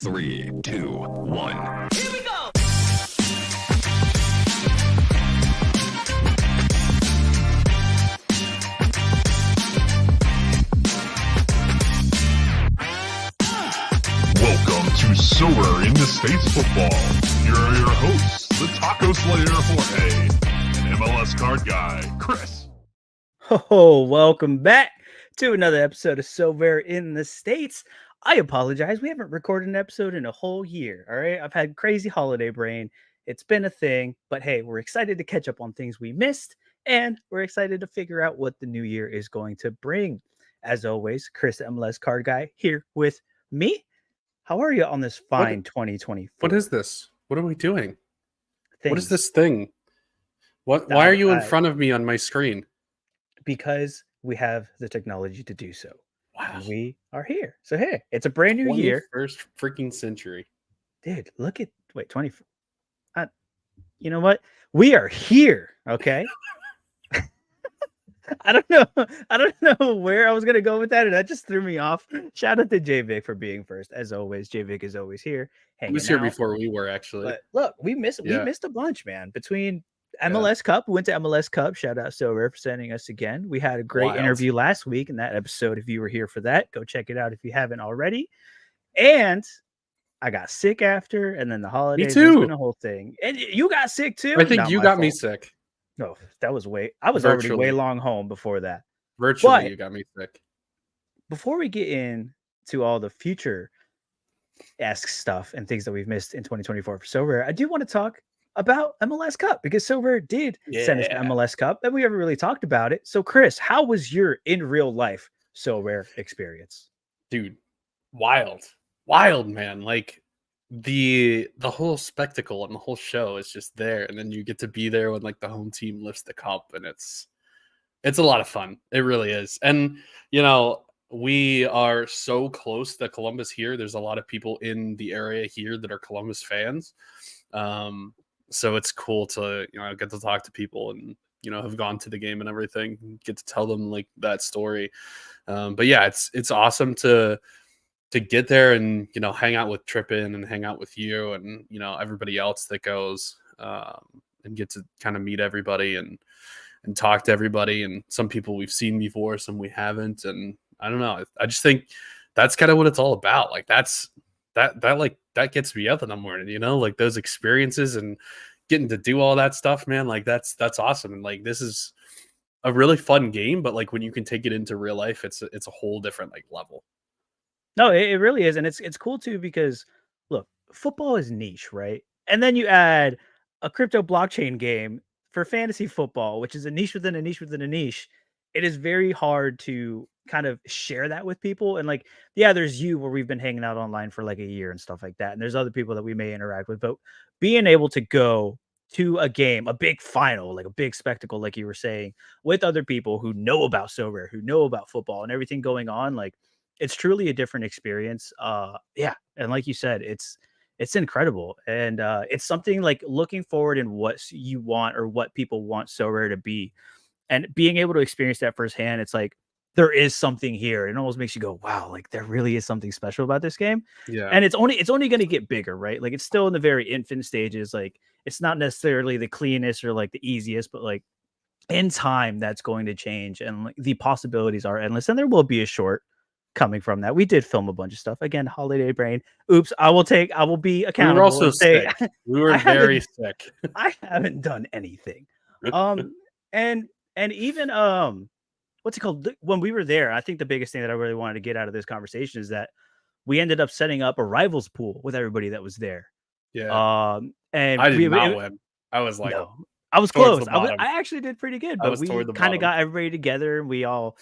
3, 2, 1. Here we go! Welcome to Sorare in the States Football. Here are your hosts, the Taco Slayer Jorge and MLS Card Guy, Chris. Oh, welcome back to another episode of Sorare in the States. I apologize. We haven't recorded an episode in a whole year. All right. I've had crazy holiday brain. It's been a thing, but hey, we're excited to catch up on things we missed, and we're excited to figure out what the new year is going to bring. As always, Chris, the MLS Card Guy, here with me. How are you on this fine 2024? What is this? What are we doing? thing? What is this thing? Why are you in front of me on my screen? Because we have the technology to do so. Wow. We are here. So hey, it's a brand new year. First freaking century. Dude, look at 20. You know what? We are here. Okay. I don't know where I was gonna go with that, and that just threw me off. Shout out to JVic for being first. As always, JVic is always here. He was here before we were, actually. But look, we missed a bunch, man. Between MLS Cup, we went to MLS Cup. Shout out Sorare for sending us again. We had a great interview last week in that episode. If you were here for that, go check it out if you haven't already. And I got sick after, and then the holidays. Me too. It's been a whole thing. And you got sick too. I think you got me sick. No, that was I was already way long home before that. Virtually, you got me sick. Before we get into all the future-esque stuff and things that we've missed in 2024 for Sorare, I do want to talk about MLS Cup, because Sorare did send us to MLS Cup, and we haven't really talked about it. So, Chris, how was your in real life Sorare experience? Dude, wild, man. Like the whole spectacle and the whole show is just there, and then you get to be there when like the home team lifts the cup, and it's a lot of fun. It really is. And you know, we are so close to Columbus here. There's a lot of people in the area here that are Columbus fans. So it's cool to, get to talk to people and, have gone to the game and everything, and get to tell them like that story. But yeah, it's awesome to get there and, hang out with Trippin and hang out with you and, everybody else that goes, and get to kind of meet everybody and talk to everybody. And some people we've seen before, some we haven't. And I don't know. I just think that's kind of what it's all about. Like that gets me up in the morning, like those experiences and getting to do all that stuff, man. Like that's awesome. And like, this is a really fun game, but like when you can take it into real life, it's a whole different like level. No, it really is. And it's cool too, because look, football is niche, right? And then you add a crypto blockchain game for fantasy football, which is a niche within a niche within a niche. It is very hard to kind of share that with people. And like, yeah, there's you where we've been hanging out online for like a year and stuff like that. And there's other people that we may interact with, but being able to go to a game, a big final, like a big spectacle, like you were saying, with other people who know about Sorare, who know about football and everything going on, like it's truly a different experience. Yeah. And like you said, it's incredible. And it's something like looking forward in what you want or what people want Sorare to be. And being able to experience that firsthand, it's like there is something here. It almost makes you go, wow, like there really is something special about this game. Yeah. And it's only going to get bigger, right? Like it's still in the very infant stages. Like it's not necessarily the cleanest or like the easiest, but like in time that's going to change, and like the possibilities are endless. And there will be a short coming from that. We did film a bunch of stuff. Again, holiday brain. Oops, I will be accountable. We were also sick. We were very sick. I haven't done anything. And even what's it called? When we were there, I think the biggest thing that I really wanted to get out of this conversation is that we ended up setting up a rivals pool with everybody that was there. Yeah. And I did not win. I was like, no, I was close. I actually did pretty good, but we kind of got everybody together, and we all,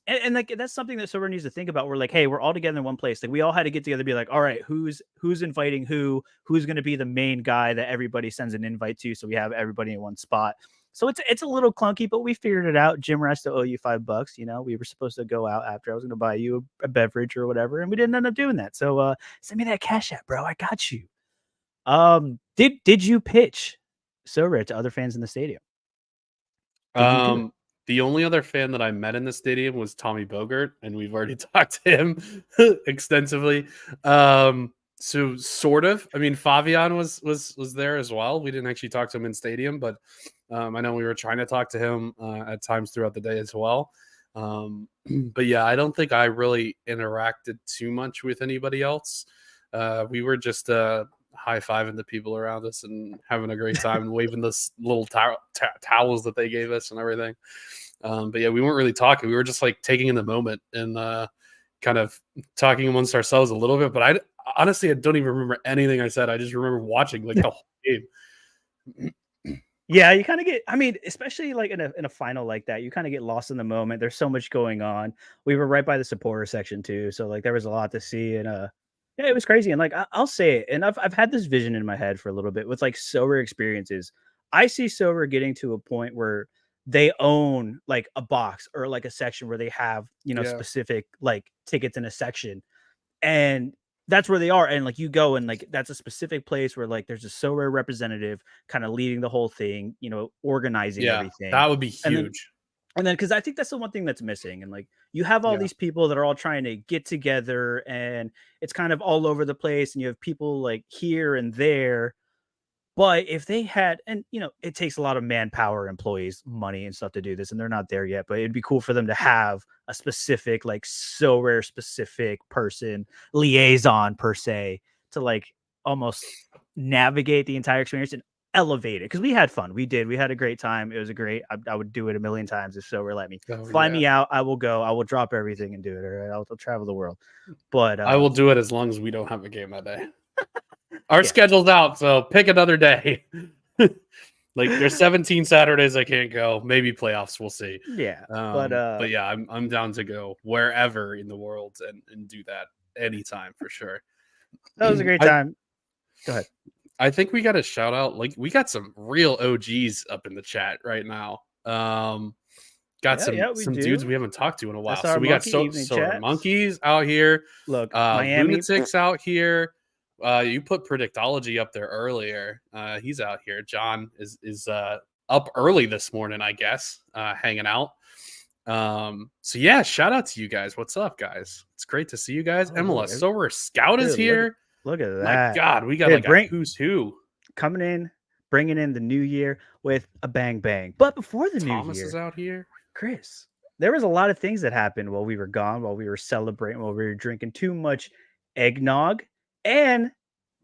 and like that's something that Sorare needs to think about. We're like, hey, we're all together in one place. Like we all had to get together, and be like, all right, who's inviting who's going to be the main guy that everybody sends an invite to, so we have everybody in one spot. So it's a little clunky, but we figured it out. Jim, I still owe you $5. We were supposed to go out after. I was going to buy you a beverage or whatever, and we didn't end up doing that. So send me that Cash App, bro. I got you. Did you pitch Sorare to other fans in the stadium? The only other fan that I met in the stadium was Tommy Bogert, and we've already talked to him extensively. So sort of. I mean, Fabian was there as well. We didn't actually talk to him in stadium, but I know we were trying to talk to him at times throughout the day as well. But yeah, I don't think I really interacted too much with anybody else. We were just high-fiving the people around us and having a great time and waving those little towels that they gave us and everything. But yeah, we weren't really talking. We were just like taking in the moment and kind of talking amongst ourselves a little bit. But I honestly don't even remember anything I said. I just remember watching like the whole game. Yeah, you kind of get, I mean, especially like in a final like that, you kind of get lost in the moment. There's so much going on. We were right by the supporter section too, so like there was a lot to see, and yeah, it was crazy. And like I'll say it, and I've had this vision in my head for a little bit with like Sorare experiences. I see Sorare getting to a point where they own like a box or like a section where they have, you know, Yeah. specific like tickets in a section, and that's where they are. And like you go and like that's a specific place where like there's a Sorare representative kind of leading the whole thing, you know, organizing Yeah, everything. that would be And then huge. because I think that's the one thing that's missing. And like you have all Yeah. these people that are all trying to get together, and it's kind of all over the place, and you have people like here and there. But if they had, and you know, it takes a lot of manpower, employees, money, and stuff to do this, and they're not there yet. But it'd be cool for them to have a specific, like, Sorare specific person, liaison per se, to like almost navigate the entire experience and elevate it. Because we had fun, we had a great time. It was a great. I would do it a million times if Sorare let me. Oh, Fly yeah. me out, I will go. I will drop everything and do it. All right, I'll travel the world. But I will do it as long as we don't have a game that day. Our Yeah. schedule's out, so pick another day. Like there's 17 Saturdays I can't go. Maybe playoffs, we'll see. Yeah, But yeah, I'm down to go wherever in the world and do that anytime for sure. that was a great time. Go ahead. I think we got to shout out, like we got some real OGs up in the chat right now. Got some dudes we haven't talked to in a while. So we got Sorare Monkeys out here. Look, Miami Lunatics out here. You put Predictology up there earlier. He's out here. John is up early this morning, I guess, hanging out. So yeah, shout out to you guys. What's up, guys? It's great to see you guys. MLS Sorare Scout is here. Look at that. My God, we got a who's who coming in, bringing in the new year with a bang bang. But before the Thomas new year, is out here. Chris, there was a lot of things that happened while we were gone, while we were celebrating, while we were drinking too much eggnog. And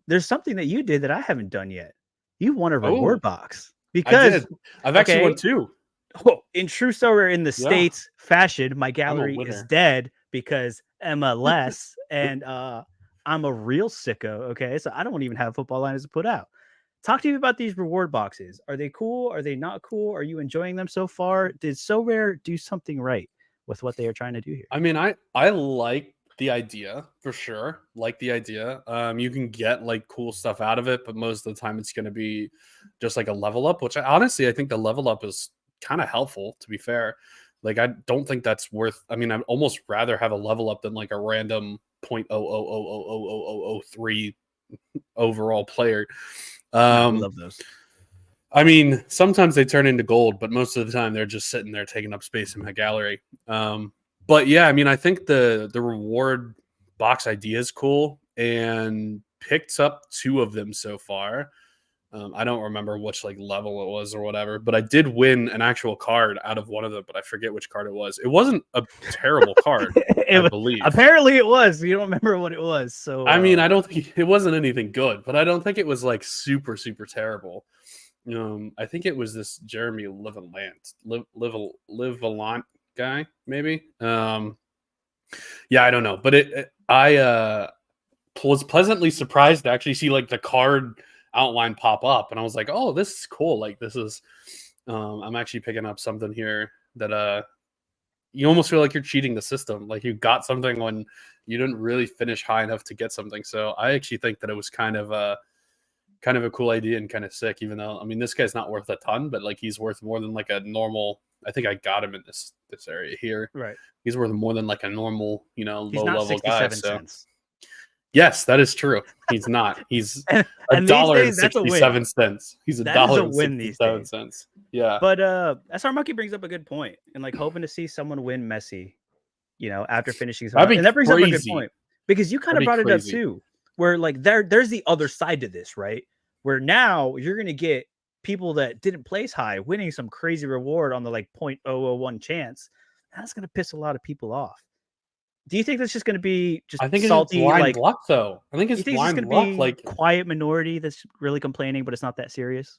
there's something that you did that I haven't done yet. You won a reward box. Because I've actually won two. Oh, in true Sorare in the States fashion, my gallery is dead because MLS and I'm a real sicko. Okay, so I don't even have football lines to put out. Talk to me about these reward boxes. Are they cool? Are they not cool? Are you enjoying them so far? Did Sorare do something right with what they are trying to do here? I mean, I like the idea for sure. Like the idea. You can get like cool stuff out of it, but most of the time it's going to be just like a level up, which I think the level up is kind of helpful, to be fair. Like I don't think that's worth. I mean, I'd almost rather have a level up than like a random 0.0000003 overall player. I love those. I mean, sometimes they turn into gold, but most of the time they're just sitting there taking up space in my gallery. But yeah, I mean, I think the reward box idea is cool, and picked up two of them so far. I don't remember which like level it was or whatever, but I did win an actual card out of one of them, but I forget which card it was. It wasn't a terrible card, I believe. Apparently it was. You don't remember what it was. So I mean, I don't think it wasn't anything good, but I don't think it was like super, super terrible. I think it was this Jeremy Livelant guy, maybe. Yeah, I don't know, but I was pleasantly surprised to actually see like the card outline pop up, and I was like, oh, this is cool. Like this is I'm actually picking up something here that you almost feel like you're cheating the system, like you got something when you didn't really finish high enough to get something. So I actually think that it was kind of a cool idea and kind of sick, even though I mean this guy's not worth a ton, but like he's worth more than like a normal. I think I got him in this area here. Right. He's worth more than like a normal, low level guy. So. Cents. Yes, that is true. He's not. He's $1.67. He's $1.67. Yeah. But SR Monkey brings up a good point, and like hoping to see someone win Messi, after finishing. And that brings up a good point because you kind of brought it up too. where like there's the other side to this, right? Where now you're gonna get people that didn't place high winning some crazy reward on the like 0.001 chance. That's gonna piss a lot of people off. Do you think that's just gonna be just I think it's just salty, blind like luck, though. I think you it's think it's just blind gonna luck. be Like quiet minority that's really complaining, but it's not that serious?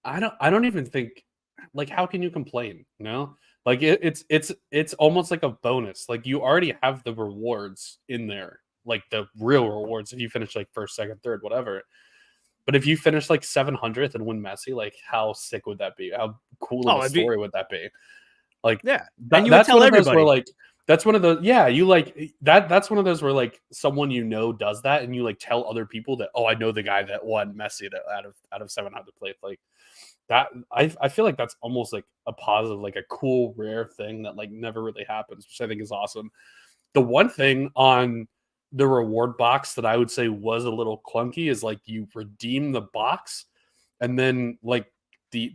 I don't even think, like, how can you complain? You know, like it's almost like a bonus. Like you already have the rewards in there, like the real rewards if you finish like first, second, third, whatever. But if you finish like 700th and win Messi, like how sick would that be? How cool of Oh, a it'd be story would that be? Like yeah. And you would that's tell one of those where everybody. like that's one of those, yeah, you like that that's one of those where like someone does that and you like tell other people that, oh, I know the guy that won Messi that out of 700 played. Like that I feel like that's almost like a positive, like a cool rare thing that like never really happens, which I think is awesome. The one thing on the reward box that I would say was a little clunky is like you redeem the box and then like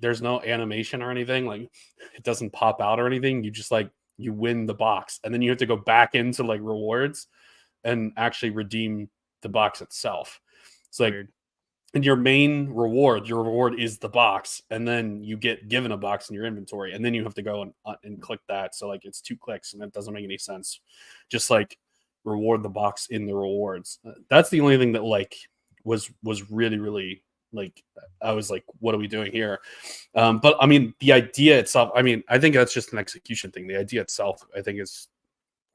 there's no animation or anything, like it doesn't pop out or anything. You just like you win the box and then you have to go back into like rewards and actually redeem the box itself. It's like, Weird. and your main reward, your reward is the box, and then you get given a box in your inventory, and then you have to go and click that. So like it's 2 clicks, and that doesn't make any sense. Just like reward the box in the rewards. That's the only thing that like was really like I was like, what are we doing here? But I mean, the idea itself. I mean, I think that's just an execution thing. The idea itself, I think, is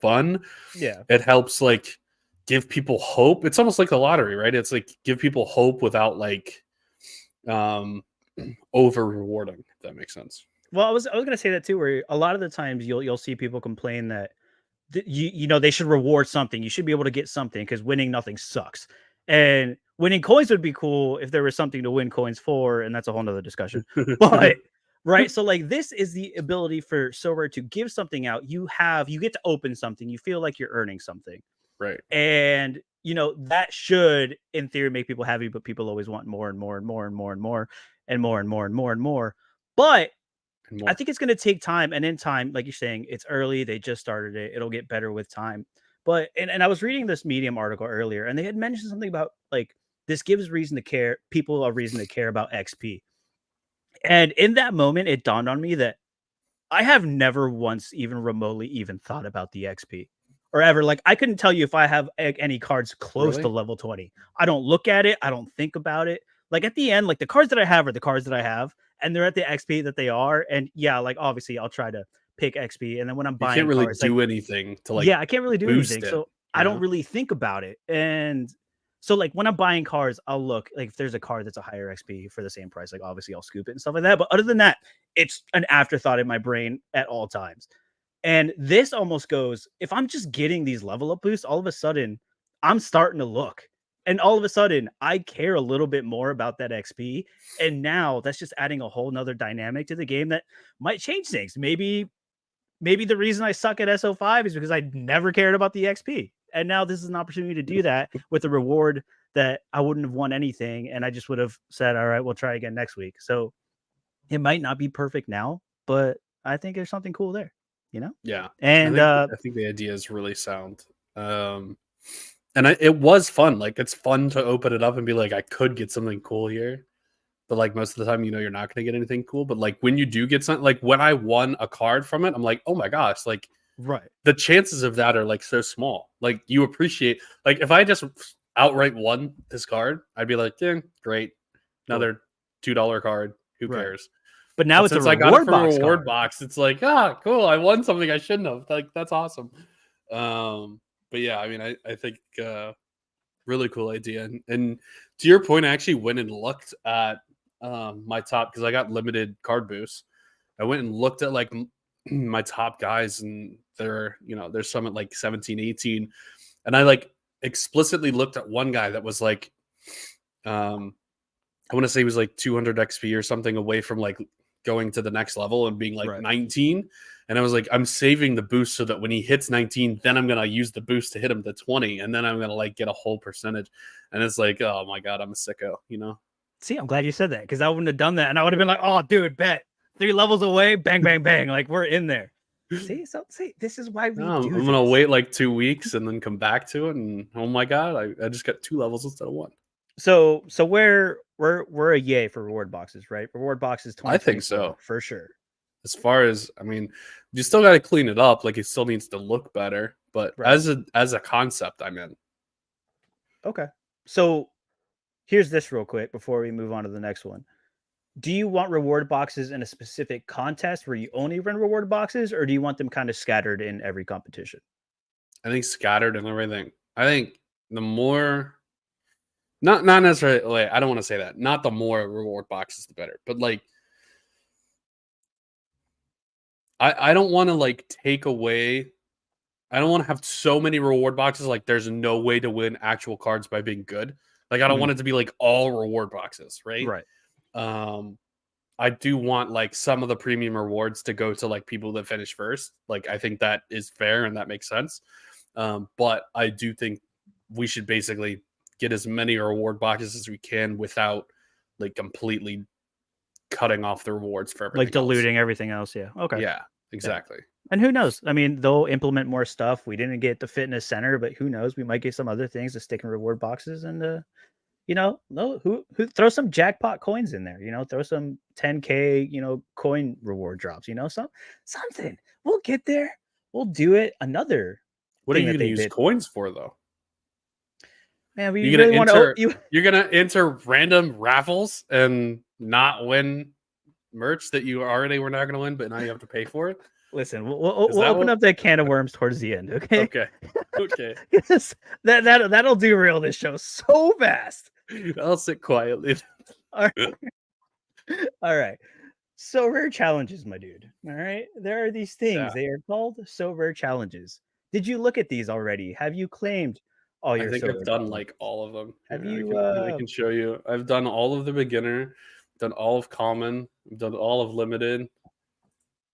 fun. Yeah. It helps like give people hope. It's almost like the lottery, right? It's like give people hope without like over rewarding, if that makes sense. Well, I was gonna say that too, where a lot of the times you'll see people complain that you know they should reward something. You should be able to get something because winning nothing sucks. And winning coins would be cool if there was something to win coins for, and that's a whole nother discussion. But right, so like this is the ability for Sorare to give something out. You get to open something. You feel like you're earning something. Right. And you know that should in theory make people happy, but people always want more and more and more and more and more and more and more and more and more. But And more. I think it's going to take time, and in time, like you're saying, it's early, they just started it, it'll get better with time. But and I was reading this Medium article earlier, and they had mentioned something about like this gives reason to care, people a reason to care about XP. And in that moment it dawned on me that I have never once even remotely even thought about the XP or ever. Like, I couldn't tell you if I have any cards close to Really? level 20. I don't look at it. I don't think about it. Like, at the end, like, the cards that I have are the cards that I have, and they're at the XP that they are. And yeah, like, obviously, I'll try to pick XP. And then when I'm You buying can't really cards, like, do anything to like yeah, I can't really do boost anything. it, So I you don't know? really think about it. And so like when I'm buying cards, I'll look like if there's a card that's a higher XP for the same price, like obviously I'll scoop it and stuff like that. But other than that, it's an afterthought in my brain at all times. And this almost goes, if I'm just getting these level up boosts, all of a sudden I'm starting to look. And all of a sudden I care a little bit more about that XP. And now that's just adding a whole nother dynamic to the game that might change things. Maybe the reason I suck at SO5 is because I never cared about the XP. And now this is an opportunity to do that with a reward that I wouldn't have won anything. And I just would have said, all right, we'll try again next week. So it might not be perfect now, but I think there's something cool there, you know? Yeah. And I think the idea is really sound. And it was fun. Like it's fun to open it up and be like, I could get something cool here. But like most of the time, you know, you're not going to get anything cool. But like when you do get something, like when I won a card from it, I'm like, oh my gosh, like right. the chances of that are like so small. Like you appreciate, like if I just outright won this card, I'd be like, yeah, great, another $2 card. Who Right. cares? But now But it's a since I got it reward from a box reward card. box, it's like, ah, cool. I won something I shouldn't have. Like that's awesome. But yeah, I mean, I think really cool idea. And to your point, I actually went and looked at my top because I got limited card boosts. I went and looked at like my top guys, and there's some at like 17, 18. And I like explicitly looked at one guy that was like, I want to say he was like 200 XP or something away from like going to the next level and being like Right. 19. And I was like, I'm saving the boost so that when he hits 19, then I'm going to use the boost to hit him to 20. And then I'm going to like get a whole percentage. And it's like, oh my God, I'm a sicko, you know? See, I'm glad you said that because I wouldn't have done that. And I would have been like, oh, dude, bet 3 levels away, bang, bang, bang. Like we're in there. See, this is why we No, do I'm gonna this. wait like 2 weeks and then come back to it, and oh my god, I just got 2 levels instead of 1. So we're a yay for reward boxes, right? Reward boxes I think 2024 so. for sure. As far as I mean, you still got to clean it up. Like it still needs to look better. But Right. as a concept, I'm in. Okay. So here's this real quick before we move on to the next one. Do you want reward boxes in a specific contest where you only run reward boxes, or do you want them kind of scattered in every competition? I think scattered and everything. I think the more, not necessarily. Like, I don't want to say that. Not the more reward boxes, the better. But like, I don't want to like take away. I don't want to have so many reward boxes. Like, there's no way to win actual cards by being good. Like, I don't want it to be like all reward boxes, right? Right. I do want like some of the premium rewards to go to like people that finish first. Like, I think that is fair and that makes sense. But I do think we should basically get as many reward boxes as we can without like completely cutting off the rewards for everything Like diluting everything else. Yeah. Okay. Yeah, exactly. And who knows? I mean, they'll implement more stuff. We didn't get the fitness center, but who knows? We might get some other things to stick in reward boxes, and who throw some jackpot coins in there. Throw some 10K coin reward drops. Something. We'll get there. We'll do it. Another. What are thing you that going to they use did. coins for though? Man, we You're really gonna want to. enter. You You're gonna enter random raffles and not win merch that you already were not gonna win, but now you have to pay for it. listen. We'll Is that open what- up that can of worms towards the end. Okay. Okay. Okay. Yes, that'll derail this show so fast. I'll sit quietly. All right. All right. So rare challenges, my dude. All right. There are these things. Yeah. They are called so rare challenges. Did you look at these already? Have you claimed all your I think so I've rare done challenges? like all of them. Have Here, you I can show you. I've done all of the beginner, done all of common, I've done all of limited.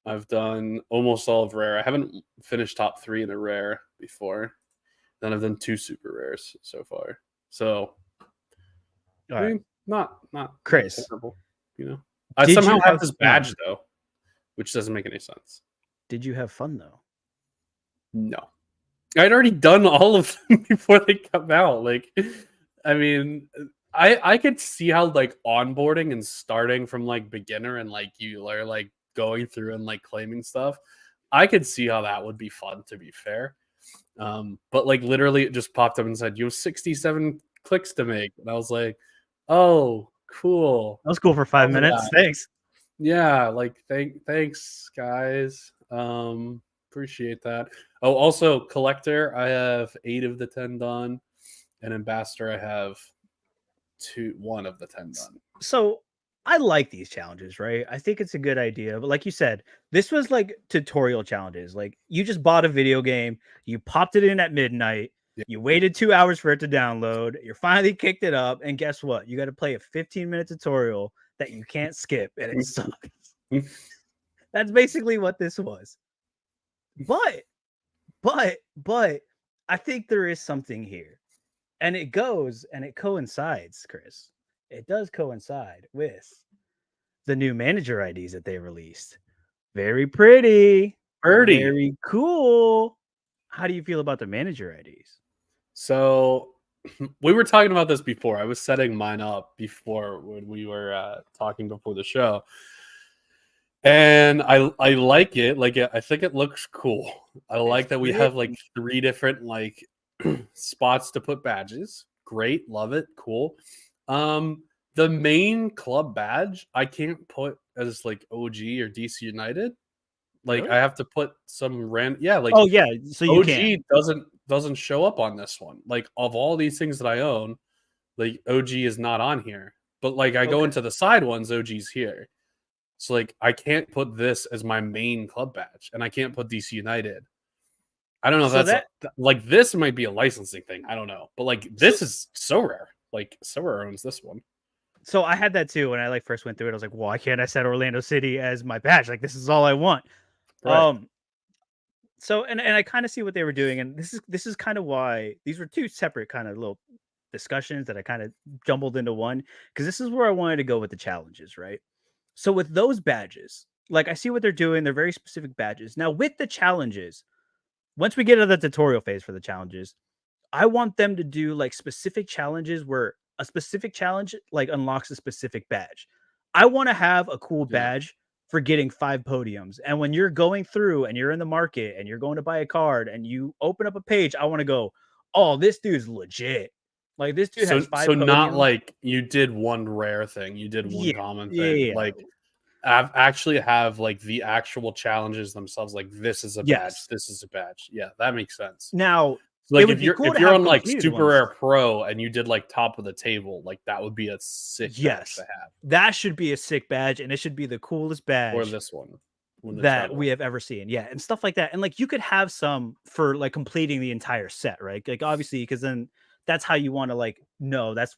I've done almost all of rare. I haven't finished top 3 in a rare before. Then I've done 2 super rares so far. So all I right. mean, not Chris, terrible, I did somehow you have have this fun? badge though, which doesn't make any sense. Did you have fun though? No. I'd already done all of them before they come out. Like, I mean, I could see how like onboarding and starting from like beginner and like you are like going through and like claiming stuff. I could see how that would be fun, to be fair. But like literally it just popped up and said you have 67 clicks to make. And I was like, oh, cool. That was cool for 5 Love minutes. that. Thanks. Yeah, like thanks guys. Appreciate that. Oh, also collector, I have 8 of the 10 done, and ambassador I have 1 of the 10 done. So I like these challenges, right? I think it's a good idea. But like you said, this was like tutorial challenges. Like you just bought a video game, you popped it in at midnight, Yeah. you waited 2 hours for it to download, you finally kicked it up, and guess what? You got to play a 15-minute tutorial that you can't skip, and it sucks. That's basically what this was. But I think there is something here. And it coincides, Chris. It does coincide with the new manager IDs that they released. Very pretty. Very cool. How do you feel about the manager IDs? So we were talking about this before. I was setting mine up before when we were talking before the show. And I like it. Like I think it looks cool. I like that we have like 3 different like spots to put badges. Great, love it, cool. The main club badge I can't put as like OG or DC United. Like Really? I have to put some random. Yeah, like Oh yeah, so you OG can. doesn't show up on this one. Like of all these things that I own, like OG is not on here. But like I go into the side ones, OG's here. So like I can't put this as my main club badge, and I can't put DC United. I don't know if So that's like this might be a licensing thing. I don't know, but like this is so rare. Like Sorare owns this one. So I had that too when I like first went through it. I was like, why can't I set Orlando City as my badge? Like this is all I want. Right. So and I kind of see what they were doing, and this is kind of why these were 2 separate kind of little discussions that I kind of jumbled into one, because this is where I wanted to go with the challenges, right? So with those badges, Like, I see what they're doing. They're very specific badges. Now, with the challenges, once we get to the tutorial phase for the challenges, I want them to do like specific challenges where a specific challenge like unlocks a specific badge. I want to have a cool Yeah. badge for getting 5 podiums. And when you're going through and you're in the market and you're going to buy a card and you open up a page, I want to go, oh, this dude's legit. Like this dude has 5 So not podiums. like you did one rare thing, you did one Yeah, common yeah, thing. yeah. Like actually have like the actual challenges themselves. Like this is a badge, Yes. this is a badge. Yeah, that makes sense. Now, So, like it would be cool if to you're have on like completed super ones. rare pro and you did like top of the table, like that would be a sick badge Yes, to have. that should be a sick badge, and it should be the coolest badge. Or this one. That we have ever seen. Yeah, and stuff like that. And like you could have some for like completing the entire set, right? Like obviously, because then that's how you want to like know that's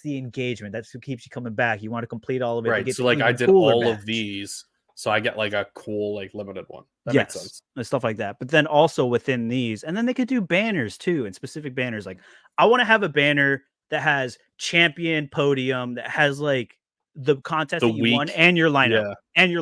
the engagement. That's what keeps you coming back. You want to complete all of it. To Right. get So the like I even did cooler all of badge. these. So I get like a cool, like limited one. That makes Yes, sense. and stuff like that. But then also within these, and then they could do banners too, and specific banners. Like I want to have a banner that has champion podium, that has like the contest The that you won week. and your lineup, Yeah. and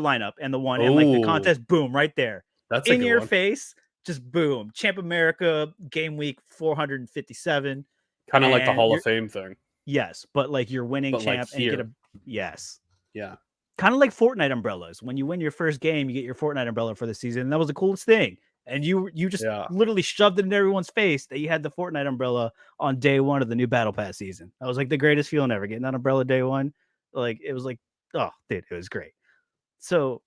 the one, and like the Oh, contest, boom, right there. that's a In good your one. face, just boom. Champ America game week 457. Kind of like the and Hall you're- of Fame thing. Yes, but like you're winning But, like, champ and you get here. yes. Yeah. Kind of like Fortnite umbrellas. When you win your first game, you get your Fortnite umbrella for the season. And that was the coolest thing. And you just Yeah. literally shoved it in everyone's face that you had the Fortnite umbrella on day 1 of the new Battle Pass season. That was like the greatest feeling ever. Getting that umbrella day 1. Like it was like, oh, dude, it was great. So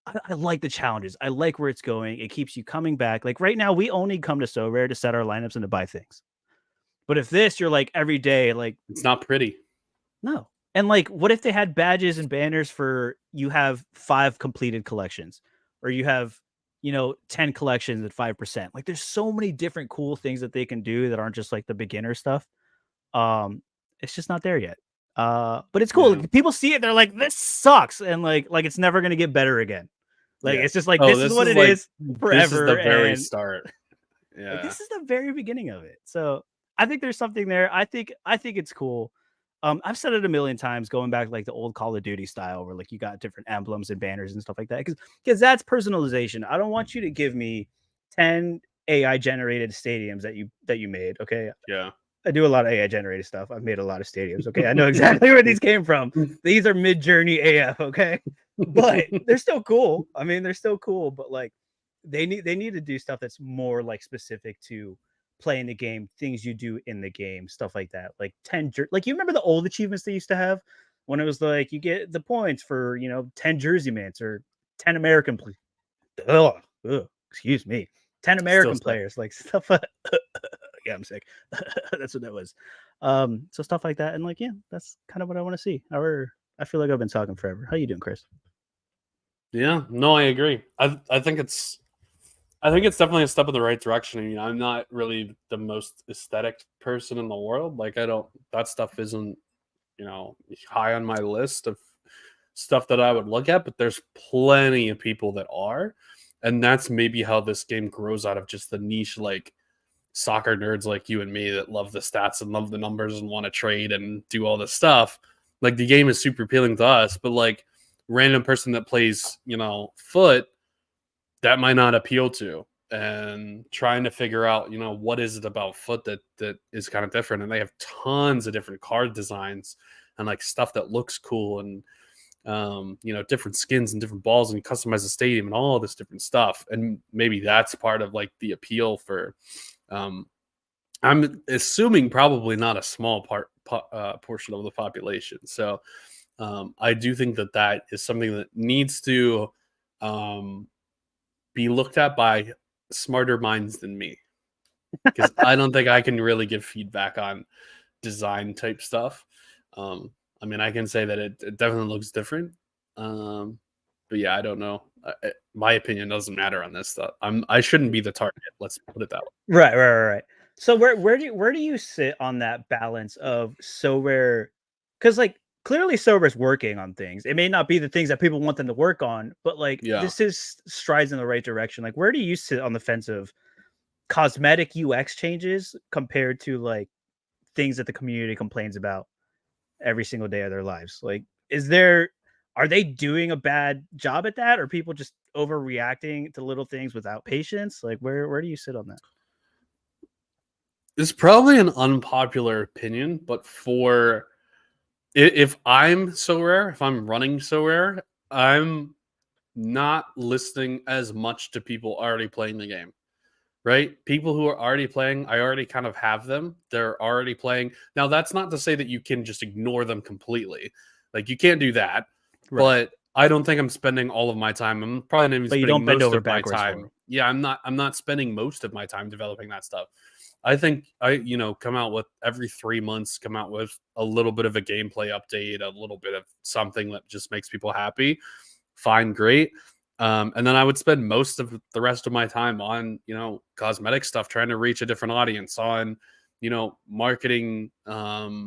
I like the challenges. I like where it's going. It keeps you coming back. Like right now, we only come to Sorare to set our lineups and to buy things. But if this, you're like every day, like It's not pretty. no. And like, what if they had badges and banners for you have 5 completed collections, or you have 10 collections at 5%? Like, there's so many different cool things that they can do that aren't just like the beginner stuff. It's just not there yet. But it's cool. Yeah. Like, people see it, they're like, this sucks, and like it's never gonna get better again. Like Yeah. it's just like Oh, this is what it like, is forever. This is the very and start. like, Yeah. this is the very beginning of it. So I think there's something there. I think it's cool. I've said it a million times, going back like the old Call of Duty style, where like you got different emblems and banners and stuff like that, because that's personalization. I don't want you to give me 10 AI generated stadiums that you made. Okay, Yeah. I do a lot of AI generated stuff. I've made a lot of stadiums. Okay, I know exactly where these came from. These are mid journey AF. Okay, but they're still cool. I mean, they're still cool, but like they need to do stuff that's more like specific to playing the game, things you do in the game, stuff like that. Like 10 like you remember the old achievements they used to have when it was like you get the points for 10 jersey mints or 10 American excuse me, 10 American players, like stuff. Yeah, I'm sick. That's what that was. So stuff like that, and like that's kind of what I want to see. I feel like I've been talking forever. How you doing, Chris? Yeah, no, I agree. I think it's definitely a step in the right direction. I mean, I'm not really the most aesthetic person in the world. Like that stuff isn't, high on my list of stuff that I would look at, but there's plenty of people that are. And that's maybe how this game grows out of just the niche, like soccer nerds like you and me that love the stats and love the numbers and want to trade and do all this stuff. Like the game is super appealing to us, but like random person that plays, foot, that might not appeal to, and trying to figure out, what is it about foot that is kind of different. And they have tons of different card designs and like stuff that looks cool and, different skins and different balls, and you customize the stadium and all this different stuff. And maybe that's part of like the appeal for, I'm assuming probably not a small portion of the population. So I do think that is something that needs to be looked at by smarter minds than me, because I don't think I can really give feedback on design type stuff. I mean, I can say that it definitely looks different. But yeah, I don't know. My opinion doesn't matter on this stuff. I shouldn't be the target. Let's put it that way. Right. So where do you sit on that balance of Sorare? Because like clearly Sorare's working on things. It may not be the things that people want them to work on, but like this is strides in the right direction. Like where do you sit on the fence of cosmetic UX changes compared to like things that the community complains about every single day of their lives? Like, is there are they doing a bad job at that? Or people just overreacting to little things without patience? Like, where do you sit on that? It's probably an unpopular opinion, but if I'm Sorare, if I'm running Sorare, I'm not listening as much to people already playing the game. Right? People who are already playing, I already kind of have them. They're already playing. Now, that's not to say that you can just ignore them completely. Like, you can't do that. Right. But I don't think I'm spending all of my time. I'm probably not even But you spending don't bend most over of my backwards for time. 'em. Yeah, I'm not spending most of my time developing that stuff. I think come out with every 3 months, come out with a little bit of a gameplay update, a little bit of something that just makes people happy. Fine, great. And then I would spend most of the rest of my time on, cosmetic stuff, trying to reach a different audience, on, marketing, partnering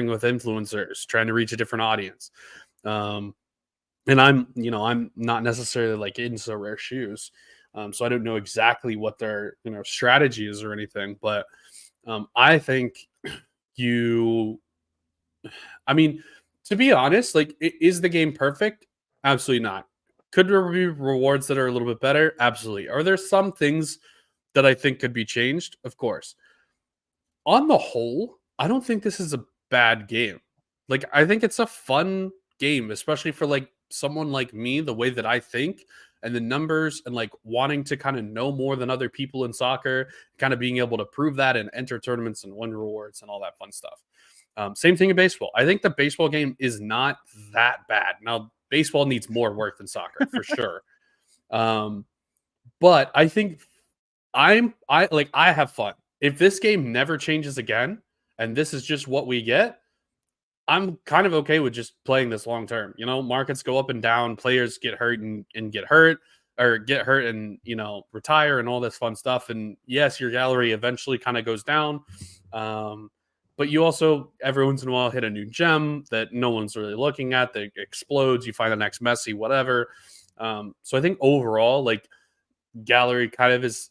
with influencers, trying to reach a different audience. And I'm not necessarily like in Sorare shoes. So I don't know exactly what their, strategy is or anything, but I think you, I mean, to be honest, like, is the game perfect? Absolutely not. Could there be rewards that are a little bit better? Absolutely. Are there some things that I think could be changed? Of course. On the whole, I don't think this is a bad game. Like, I think it's a fun game, especially for like someone like me, the way that I think and the numbers and like wanting to kind of know more than other people in soccer, kind of being able to prove that and enter tournaments and win rewards and all that fun stuff. Same thing in baseball. I think the baseball game is not that bad. Now, baseball needs more work than soccer for sure. Um, but I think I have fun. If this game never changes again, and this is just what we get, I'm kind of okay with just playing this long term. Markets go up and down, players get hurt and get hurt, or get hurt and retire and all this fun stuff. And yes, your gallery eventually kind of goes down. But you also every once in a while hit a new gem that no one's really looking at, that explodes, you find the next Messi, whatever. So I think overall, like, gallery kind of is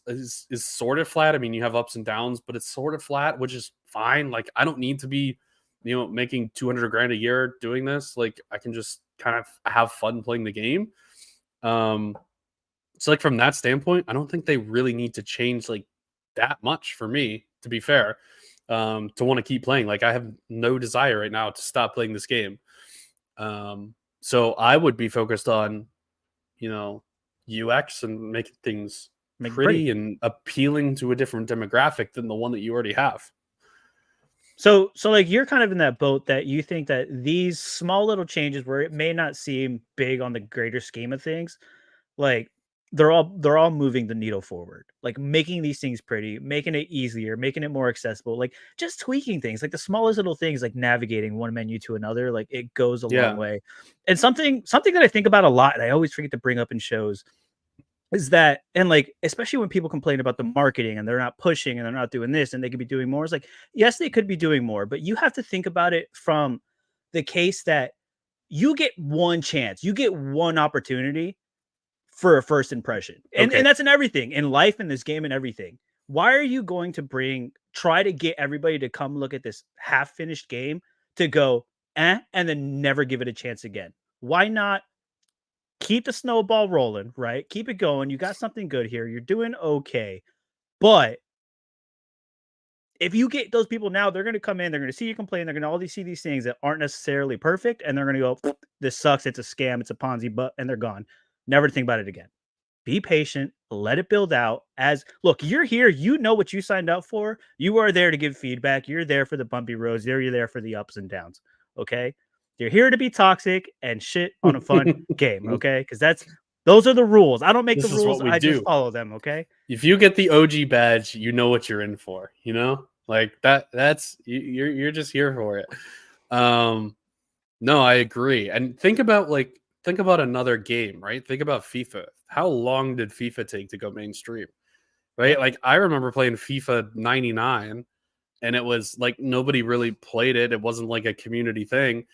sort of flat. I mean, you have ups and downs, but it's sort of flat, which is fine. Like, I don't need to be, making 200 grand a year doing this. Like, I can just kind of have fun playing the game. So like, from that standpoint, I don't think they really need to change like that much for me, to be fair, to want to keep playing. Like, I have no desire right now to stop playing this game. So I would be focused on, UX and making things Make it pretty pretty. and appealing to a different demographic than the one that you already have. So like, you're kind of in that boat that you think that these small little changes, where it may not seem big on the greater scheme of things, like, they're all moving the needle forward, like making these things pretty, making it easier, making it more accessible, like just tweaking things, like the smallest little things, like navigating one menu to another, like it goes a long Yeah. way. And something that I think about a lot, and I always forget to bring up in shows, is that, and like, especially when people complain about the marketing and they're not pushing and they're not doing this and they could be doing more. It's like, yes, they could be doing more, but you have to think about it from the case that you get one chance, you get one opportunity for a first impression. And Okay. that's in everything, in life, in this game, and everything. Why are you going to try to get everybody to come look at this half finished game to go, and then never give it a chance again? Why not keep the snowball rolling, right? Keep it going. You got something good here. You're doing okay. But if you get those people now, they're going to come in, they're going to see you complain, they're going to all see these things that aren't necessarily perfect, and they're going to go, this sucks, it's a scam, it's a Ponzi, but, and they're gone. Never to think about it again. Be patient, let it build out. As look, you're here, you know what you signed up for. You are there to give feedback. You're there for the bumpy roads. You're there for the ups and downs. Okay. You're here to be toxic and shit on a fun game. Okay. Because those are the rules. I don't make the This is rules, what we I just do. follow them. Okay. If you get the OG badge, you know what you're in for, Like, you're just here for it. No, I agree. And think about another game, right? Think about FIFA. How long did FIFA take to go mainstream? Right? Yeah. Like, I remember playing FIFA 99, and it was like nobody really played it. It wasn't like a community thing.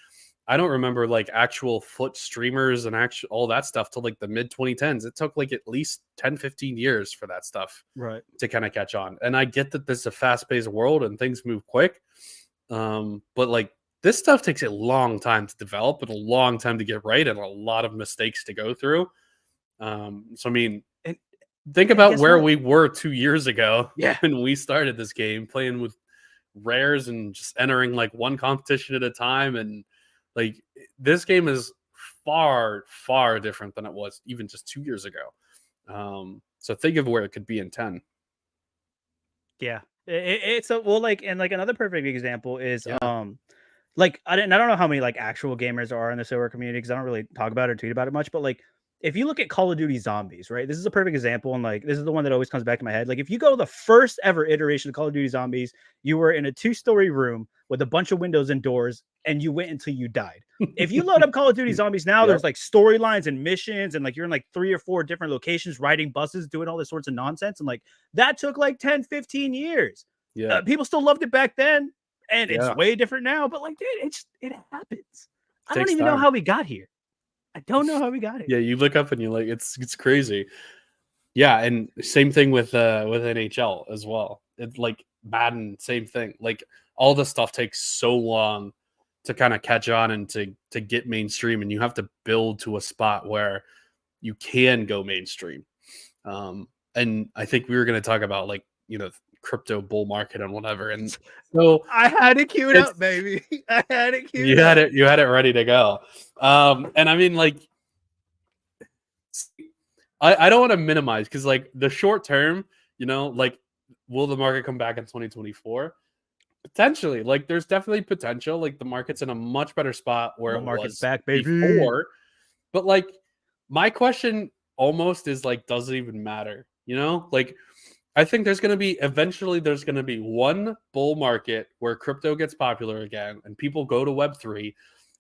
I don't remember like actual foot streamers and actual all that stuff till like the mid 2010s. It took like at least 10, 15 years for that stuff Right. to kind of catch on. And I get that this is a fast-paced world and things move quick. But like, this stuff takes a long time to develop and a long time to get right and a lot of mistakes to go through. So I mean, And, think and about guess where what? we were 2 years ago Yeah. when we started this game, playing with rares and just entering like one competition at a time. And like this game is far, far different than it was even just 2 years ago. So think of where it could be in 10. Yeah. It's a well, like, and like another perfect example is Yeah. like I don't know how many like actual gamers are in the silver community because I don't really talk about it or tweet about it much, but like if you look at Call of Duty Zombies, right? This is a perfect example, and like this is the one that always comes back to my head. Like if you go to the first ever iteration of Call of Duty Zombies, you were in a 2-story room with a bunch of windows and doors, and you went until you died. If you load up Call of Duty Zombies now, Yep. there's like storylines and missions, and like you're in like 3 or 4 different locations, riding buses, doing all this sorts of nonsense, and like that took like 10, 15 years. Yeah. People still loved it back then, and it's Yeah. way different now. But like, dude, it happens. I don't Takes even know time. how we got here. I don't know how we got here. Yeah, you look up and you're like, it's crazy. Yeah, and same thing with NHL as well. It's like Madden, same thing. Like all this stuff takes so long to kind of catch on and to get mainstream, and you have to build to a spot where you can go mainstream. And I think we were going to talk about like, you know, crypto bull market and whatever. And so I had it queued it's- up, baby. I had it queued you up. had it ready to go. And I mean, like, I don't want to minimize because like the short term, you know, like will the market come back in 2024? Potentially. Like there's definitely potential. Like the market's in a much better spot where Bull it market's was back, baby. before. But like my question almost is like, does it even matter? You know, like I think there's going to be one bull market where crypto gets popular again and people go to Web3,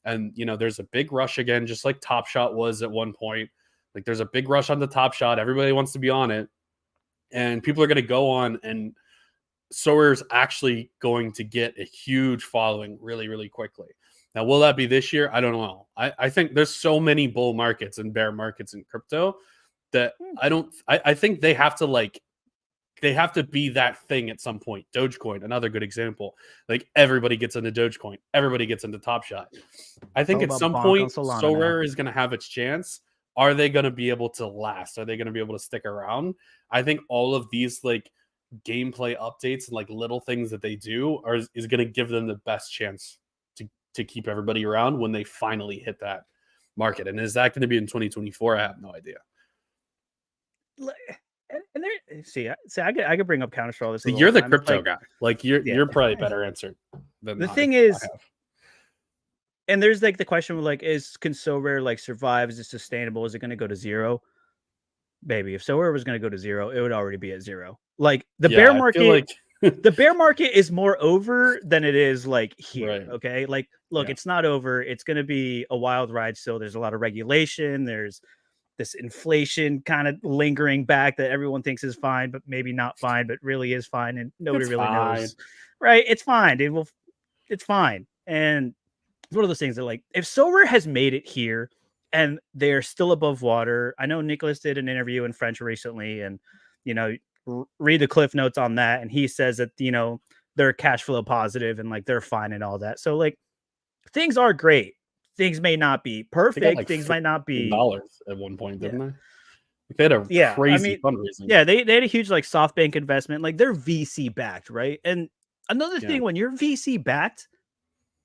and you know there's a big rush again, just like Top Shot was at one point. Like there's a big rush on the Top Shot, everybody wants to be on it, and people are going to go on, and Sorare's actually going to get a huge following really, really quickly. Now, will that be this year? I don't know. I think there's so many bull markets and bear markets in crypto that I think they have to be that thing at some point. Dogecoin, another good example. Like everybody gets into Dogecoin, everybody gets into Top Shot. I think All at about some bonk on point, Solana Sorare is going to have its chance. Are they going to be able to last? Are they going to be able to stick around? I think all of these like gameplay updates and like little things that they do is going to give them the best chance to keep everybody around when they finally hit that market. And is that going to be in 2024? I have no idea. And there, see, I could bring up Counter Strike all this. You're the time. crypto Like, guy. Like you're probably better answered than the I thing is, have. and there's like the question of like, can Sorare like survive? Is it sustainable? Is it going to go to zero? Baby, if Sorare was going to go to zero, it would already be at zero. Like the bear I market, feel like the bear market is more over than it is like here. Right. Okay. Like, look, Yeah. it's not over. It's going to be a wild ride still. There's a lot of regulation. There's this inflation kind of lingering back that everyone thinks is fine, but maybe not fine, but really is fine. And nobody It's really fine. knows. Right. It's fine. It's fine. And it's one of those things that like, if Sorare has made it here and they're still above water, I know Nicholas did an interview in French recently, and, you know, read the cliff notes on that. And he says that, you know, they're cash flow positive and like they're fine and all that. So like things are great. Things may not be They got perfect. like Things might not be dollars at one point, didn't they? Like they had a crazy fundraising. Yeah, they had a huge like SoftBank investment. Like they're VC backed, right? And another thing, when you're VC backed,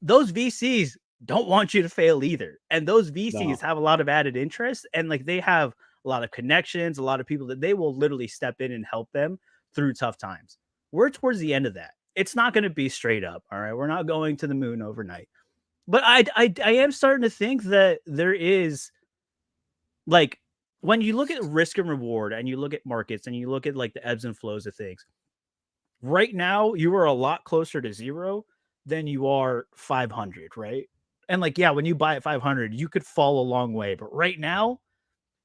those VCs don't want you to fail either. And those VCs have a lot of added interest, and like they have a lot of connections, a lot of people that they will literally step in and help them through tough times. We're towards the end of that. It's not going to be straight up. All right. We're not going to the moon overnight. But I am starting to think that there is like when you look at risk and reward and you look at markets and you look at like the ebbs and flows of things, right now you are a lot closer to zero than you are 500, right? And like, yeah, when you buy at 500, you could fall a long way. But right now,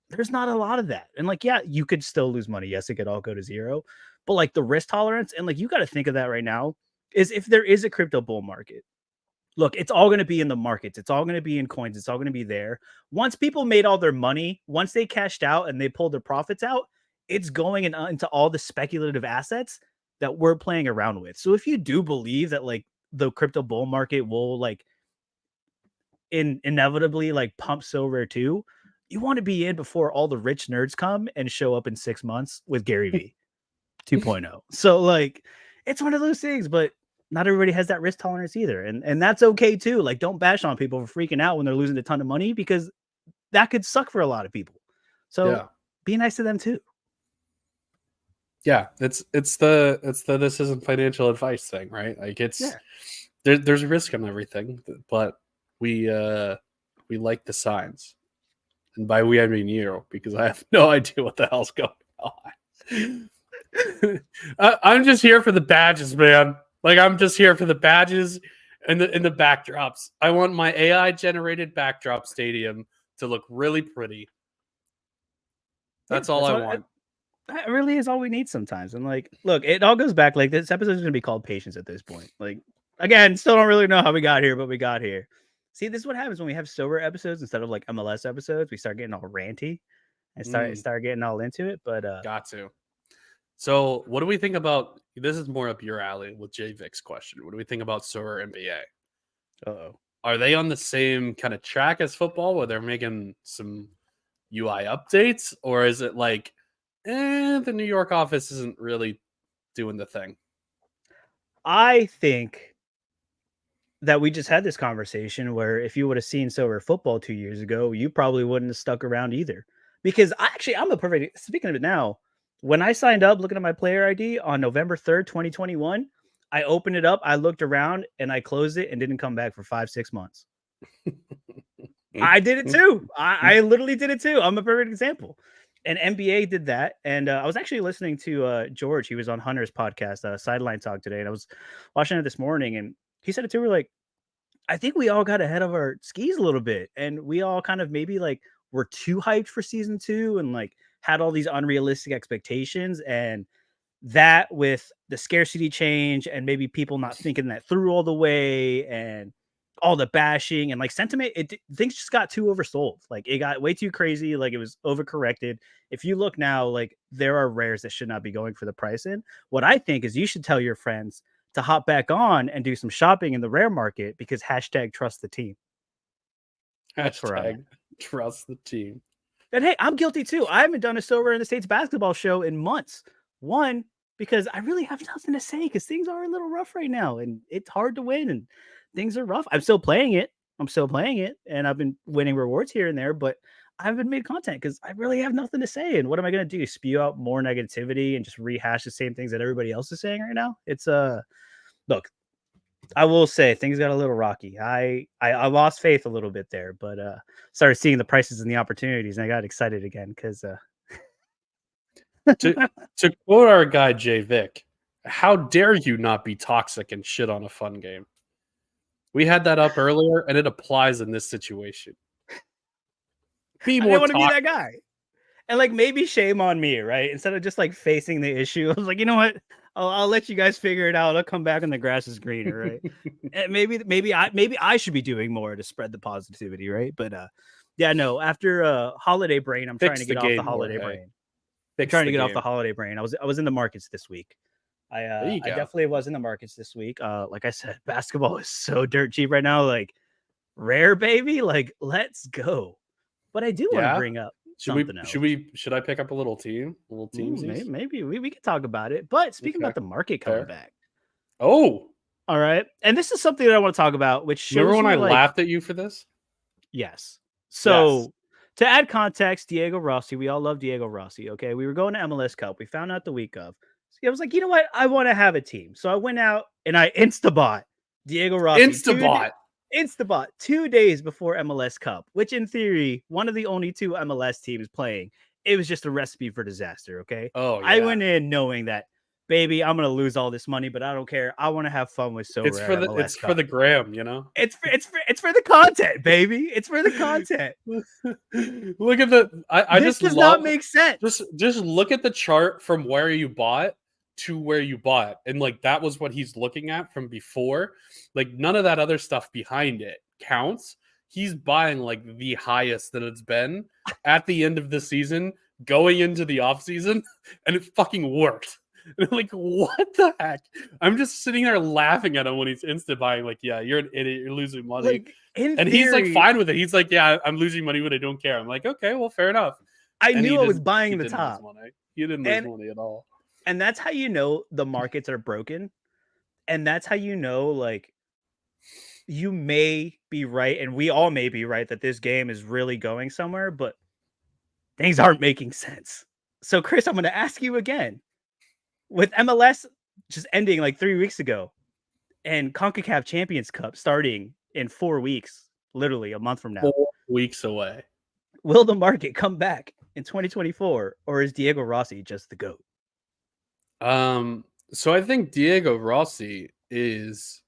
there's not a lot of that. And like, yeah, you could still lose money. Yes, it could all go to zero. But like the risk tolerance, and like you got to think of that right now, is if there is a crypto bull market, look, it's all going to be in the markets. It's all going to be in coins. It's all going to be there. Once people made all their money, once they cashed out and they pulled their profits out, it's going into all the speculative assets that we're playing around with. So if you do believe that like the crypto bull market will like inevitably like pump Sorare too, you want to be in before all the rich nerds come and show up in 6 months with Gary V 2.0. So like it's one of those things, but not everybody has that risk tolerance either. And that's okay too. Like don't bash on people for freaking out when they're losing a ton of money, because that could suck for a lot of people. So be nice to them too. Yeah, it's the this isn't financial advice thing, right? Like there's risk on everything, but we like the signs. And by we I mean you, because I have no idea what the hell's going on. I'm just here for the badges, man. Like I'm just here for the badges and the backdrops. I want my AI generated backdrop stadium to look really pretty. That's all I want. That really is all we need sometimes. And like, look, it all goes back. Like this episode is going to be called Patience at this point. Like, again, still don't really know how we got here, but we got here. See, this is what happens when we have Sorare episodes instead of like MLS episodes. We start getting all ranty and start getting all into it. But got to. So, what do we think about? This is more up your alley with JVic's question. What do we think about Sorare NBA? Uh-oh. Are they on the same kind of track as football, where they're making some UI updates, or is it like, the New York office isn't really doing the thing? I think that we just had this conversation where if you would have seen Sorare football 2 years ago, you probably wouldn't have stuck around either. Because I'm a perfect, speaking of it now, when I signed up looking at my player ID on November 3rd, 2021, I opened it up, I looked around, and I closed it and didn't come back for 5-6 months. I did it too. I literally did it too. I'm a perfect example. And NBA did that. And I was actually listening to George. He was on Hunter's podcast, Sideline Talk today. And I was watching it this morning. And he said it too. We're like, I think we all got ahead of our skis a little bit. And we all kind of maybe like were too hyped for season 2 and like had all these unrealistic expectations. And that with the scarcity change and maybe people not thinking that through all the way and all the bashing and like sentiment, things just got too oversold. Like it got way too crazy. Like it was overcorrected. If you look now, like there are rares that should not be going for the price in. What I think is you should tell your friends to hop back on and do some shopping in the rare market, because #trust the team. Trust the team. And hey, I'm guilty too. I haven't done a Sorare in the States basketball show in months. One, because I really have nothing to say, because things are a little rough right now and it's hard to win and things are rough. I'm still playing it. And I've been winning rewards here and there, but I haven't made content because I really have nothing to say. And what am I going to do? Spew out more negativity and just rehash the same things that everybody else is saying right now? It's look, I will say things got a little rocky. I lost faith a little bit there, but started seeing the prices and the opportunities, and I got excited again because to quote our guy JVic, how dare you not be toxic and shit on a fun game? We had that up earlier, and it applies in this situation. Be more. I want to be that guy, and like maybe shame on me, right? Instead of just like facing the issue, I was like, you know what? I'll let you guys figure it out. I'll come back when the grass is greener, right? And maybe I should be doing more to spread the positivity, right? But yeah, no. After holiday brain, I'm trying to get off the holiday brain. Trying to get off the holiday brain. I was in the markets this week. I definitely was in the markets this week. Like I said, basketball is so dirt cheap right now. Like rare, baby. Like let's go. But I do want to bring up something else. Should I pick up a little team? Maybe we can talk about it. But speaking about the market coming back. Oh, all right. And this is something that I want to talk about, which shows remember when I laughed at you for this? Yes. So to add context, Diego Rossi, we all love Diego Rossi. Okay. We were going to MLS Cup. We found out the week of. So I was like, you know what? I want to have a team. So I went out and I Instabought Diego Rossi. Instabought 2 days before MLS Cup, which in theory, one of the only 2 MLS teams playing. It was just a recipe for disaster. Okay. Oh, yeah. I went in knowing that, baby, I'm gonna lose all this money, but I don't care. I want to have fun with Sorare. It's for the gram, you know. It's for the content, baby. It's for the content. Look at the. This does not make sense. Just look at the chart from where you bought to where you bought, and like that was what he's looking at from before. Like none of that other stuff behind it counts. He's buying like the highest that it's been at the end of the season, going into the off season, and it fucking worked. And I'm like, what the heck? I'm just sitting there laughing at him when he's instant buying. Like, yeah, you're an idiot. You're losing money. Like in And theory, he's like fine with it. He's like, yeah, I'm losing money, but I don't care. I'm like, okay, well, fair enough. I And knew he I was didn't. buying He the didn't lose top, money. He didn't lose money at all. and that's how you know the markets are broken, and that's how you know like you may be right, and we all may be right that this game is really going somewhere, but things aren't making sense. So, Chris, I'm going to ask you again. With MLS just ending like 3 weeks ago, and CONCACAF Champions Cup starting in 4 weeks, literally a month from now, 4 weeks away. will the market come back in 2024, or is Diego Rossi just the GOAT? So I think Diego Rossi is.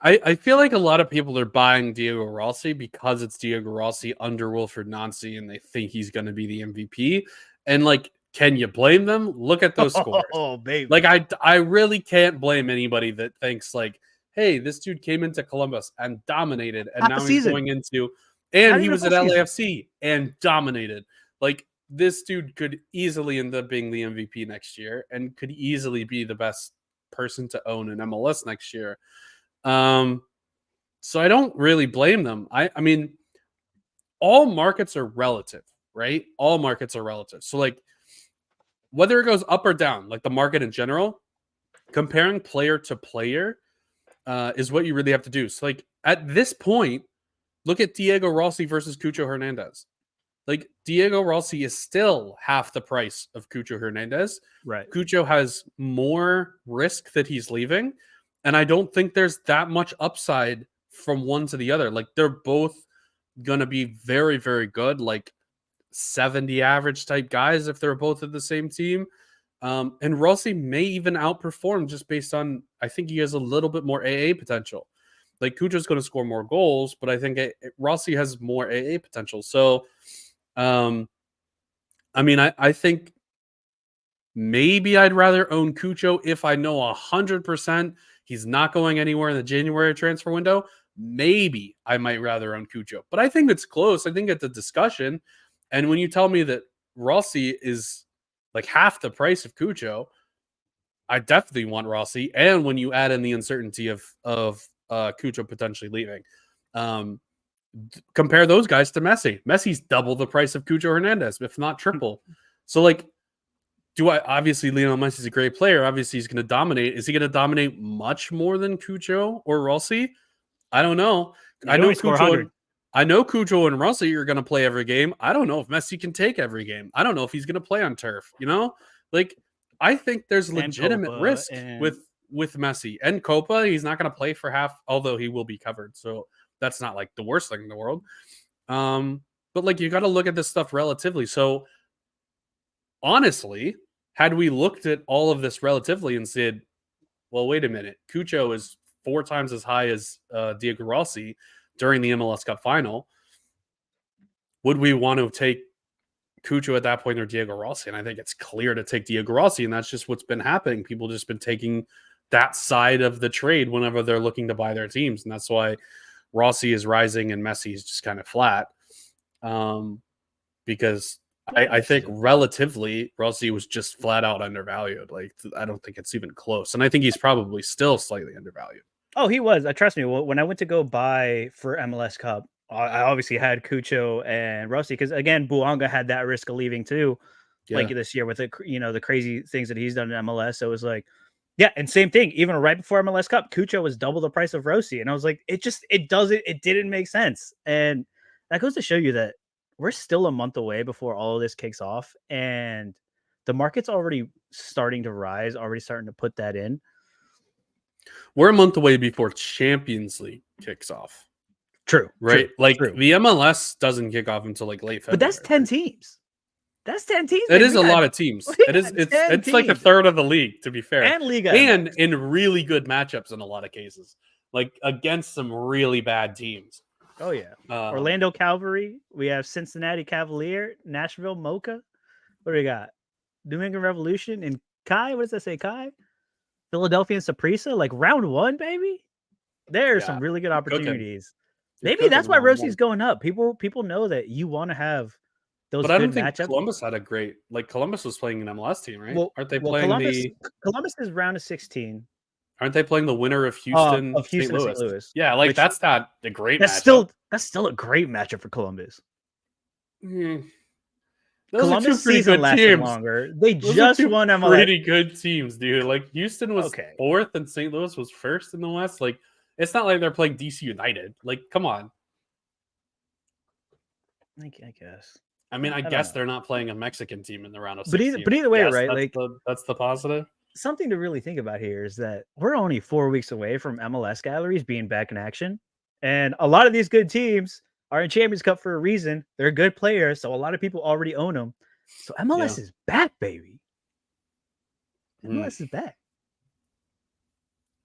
I feel like a lot of people are buying Diego Rossi because it's Diego Rossi under Wilfred Nancy, and they think he's going to be the MVP. And like, can you blame them? Look at those scores. Oh, baby! Like, I really can't blame anybody that thinks like, hey, this dude came into Columbus and dominated, and now he's going into, and he was at LAFC and dominated. Like, this dude could easily end up being the MVP next year, and could easily be the best person to own an MLS next year. So I don't really blame them. I mean, all markets are relative, right? All markets are relative. So like, whether it goes up or down, like the market in general, comparing player to player is what you really have to do. So like at this point, look at Diego Rossi versus Cucho Hernandez. Like Diego Rossi is still half the price of Cucho Hernandez. Right. Cucho has more risk that he's leaving. And I don't think there's that much upside from one to the other. Like they're both going to be very, very good, like 70 average type guys if they're both at the same team. And Rossi may even outperform just based on, I think he has a little bit more AA potential. Like Cucho's going to score more goals, but I think Rossi has more AA potential. So, I mean, I think maybe I'd rather own Cucho if I know 100% he's not going anywhere in the January transfer window. Maybe I might rather own Cucho. But I think it's close. I think it's a discussion. And when you tell me that Rossi is like half the price of Cucho, I definitely want Rossi. And when you add in the uncertainty of Cucho potentially leaving, compare those guys to Messi. Messi's double the price of Cucho Hernandez, if not triple. So like, obviously Lionel Messi's a great player. Obviously he's going to dominate. Is he going to dominate much more than Cucho or Rossi? I don't know. I know Cucho and Rossi are going to play every game. I don't know if Messi can take every game. I don't know if he's going to play on turf. You know, like I think there's legitimate risk with Messi and Copa. He's not going to play for half, although he will be covered. So that's not like the worst thing in the world. But like you got to look at this stuff relatively. So honestly, had we looked at all of this relatively and said, well, wait a minute, Cucho is 4 times as high as Diego Rossi during the MLS Cup final, would we want to take Cucho at that point or Diego Rossi? And I think it's clear to take Diego Rossi, and that's just what's been happening. People just been taking that side of the trade whenever they're looking to buy their teams, and that's why Rossi is rising and Messi is just kind of flat. Because I think relatively Rossi was just flat out undervalued. Like I don't think it's even close, and I think he's probably still slightly undervalued. Oh, he was. Trust me. When I went to go buy for MLS Cup, I obviously had Cucho and Rossi because again, Bouanga had that risk of leaving too, like this year with the crazy things that he's done in MLS. So it was like, yeah, and same thing. Even right before MLS Cup, Cucho was double the price of Rossi, and I was like, it didn't make sense, and that goes to show you that we're still a month away before all of this kicks off, and the market's already starting to rise, already starting to put that in. We're a month away before Champions League kicks off. True. Right? True, like true. the MLS doesn't kick off until like late February. But that's 10 teams. That's 10 teams. It is a lot of teams. It's like a third of the league, to be fair. And Liga. And in really good matchups in a lot of cases. Like against some really bad teams. Oh yeah. Orlando Cavalry. We have Cincinnati Cavalier, Nashville Mocha. What do we got? New England Revolution and Kai. What does that say? Kai? Philadelphia and Saprissa. Like round 1, baby. There are some really good opportunities. Maybe that's why Rossi's going up. People know that you want to have those But I don't good think matchups. Columbus had a great Columbus was playing an MLS team, right? Well, Aren't they well, playing Columbus is round of 16 Aren't they playing the winner of Houston, of St. Houston and Louis? St. Louis, Yeah, like which that's not a great that's matchup. still a great matchup for Columbus. Mm. Those Columbus are two pretty season good lasted teams. longer. They Those are just two won MLS. pretty good teams, dude. Like Houston was Okay. 4th and St. Louis was 1st in the West. Like it's not like they're playing DC United. Like, come on. I guess. I mean, I don't guess know. they're not playing a Mexican team in the round of But 16. either way, Yes, right? Like that's the positive. something to really think about here is that we're only 4 weeks away from MLS galleries being back in action, and a lot of these good teams are in Champions Cup for a reason. They're good players, so a lot of people already own them. So MLS is back, baby. MLS is back.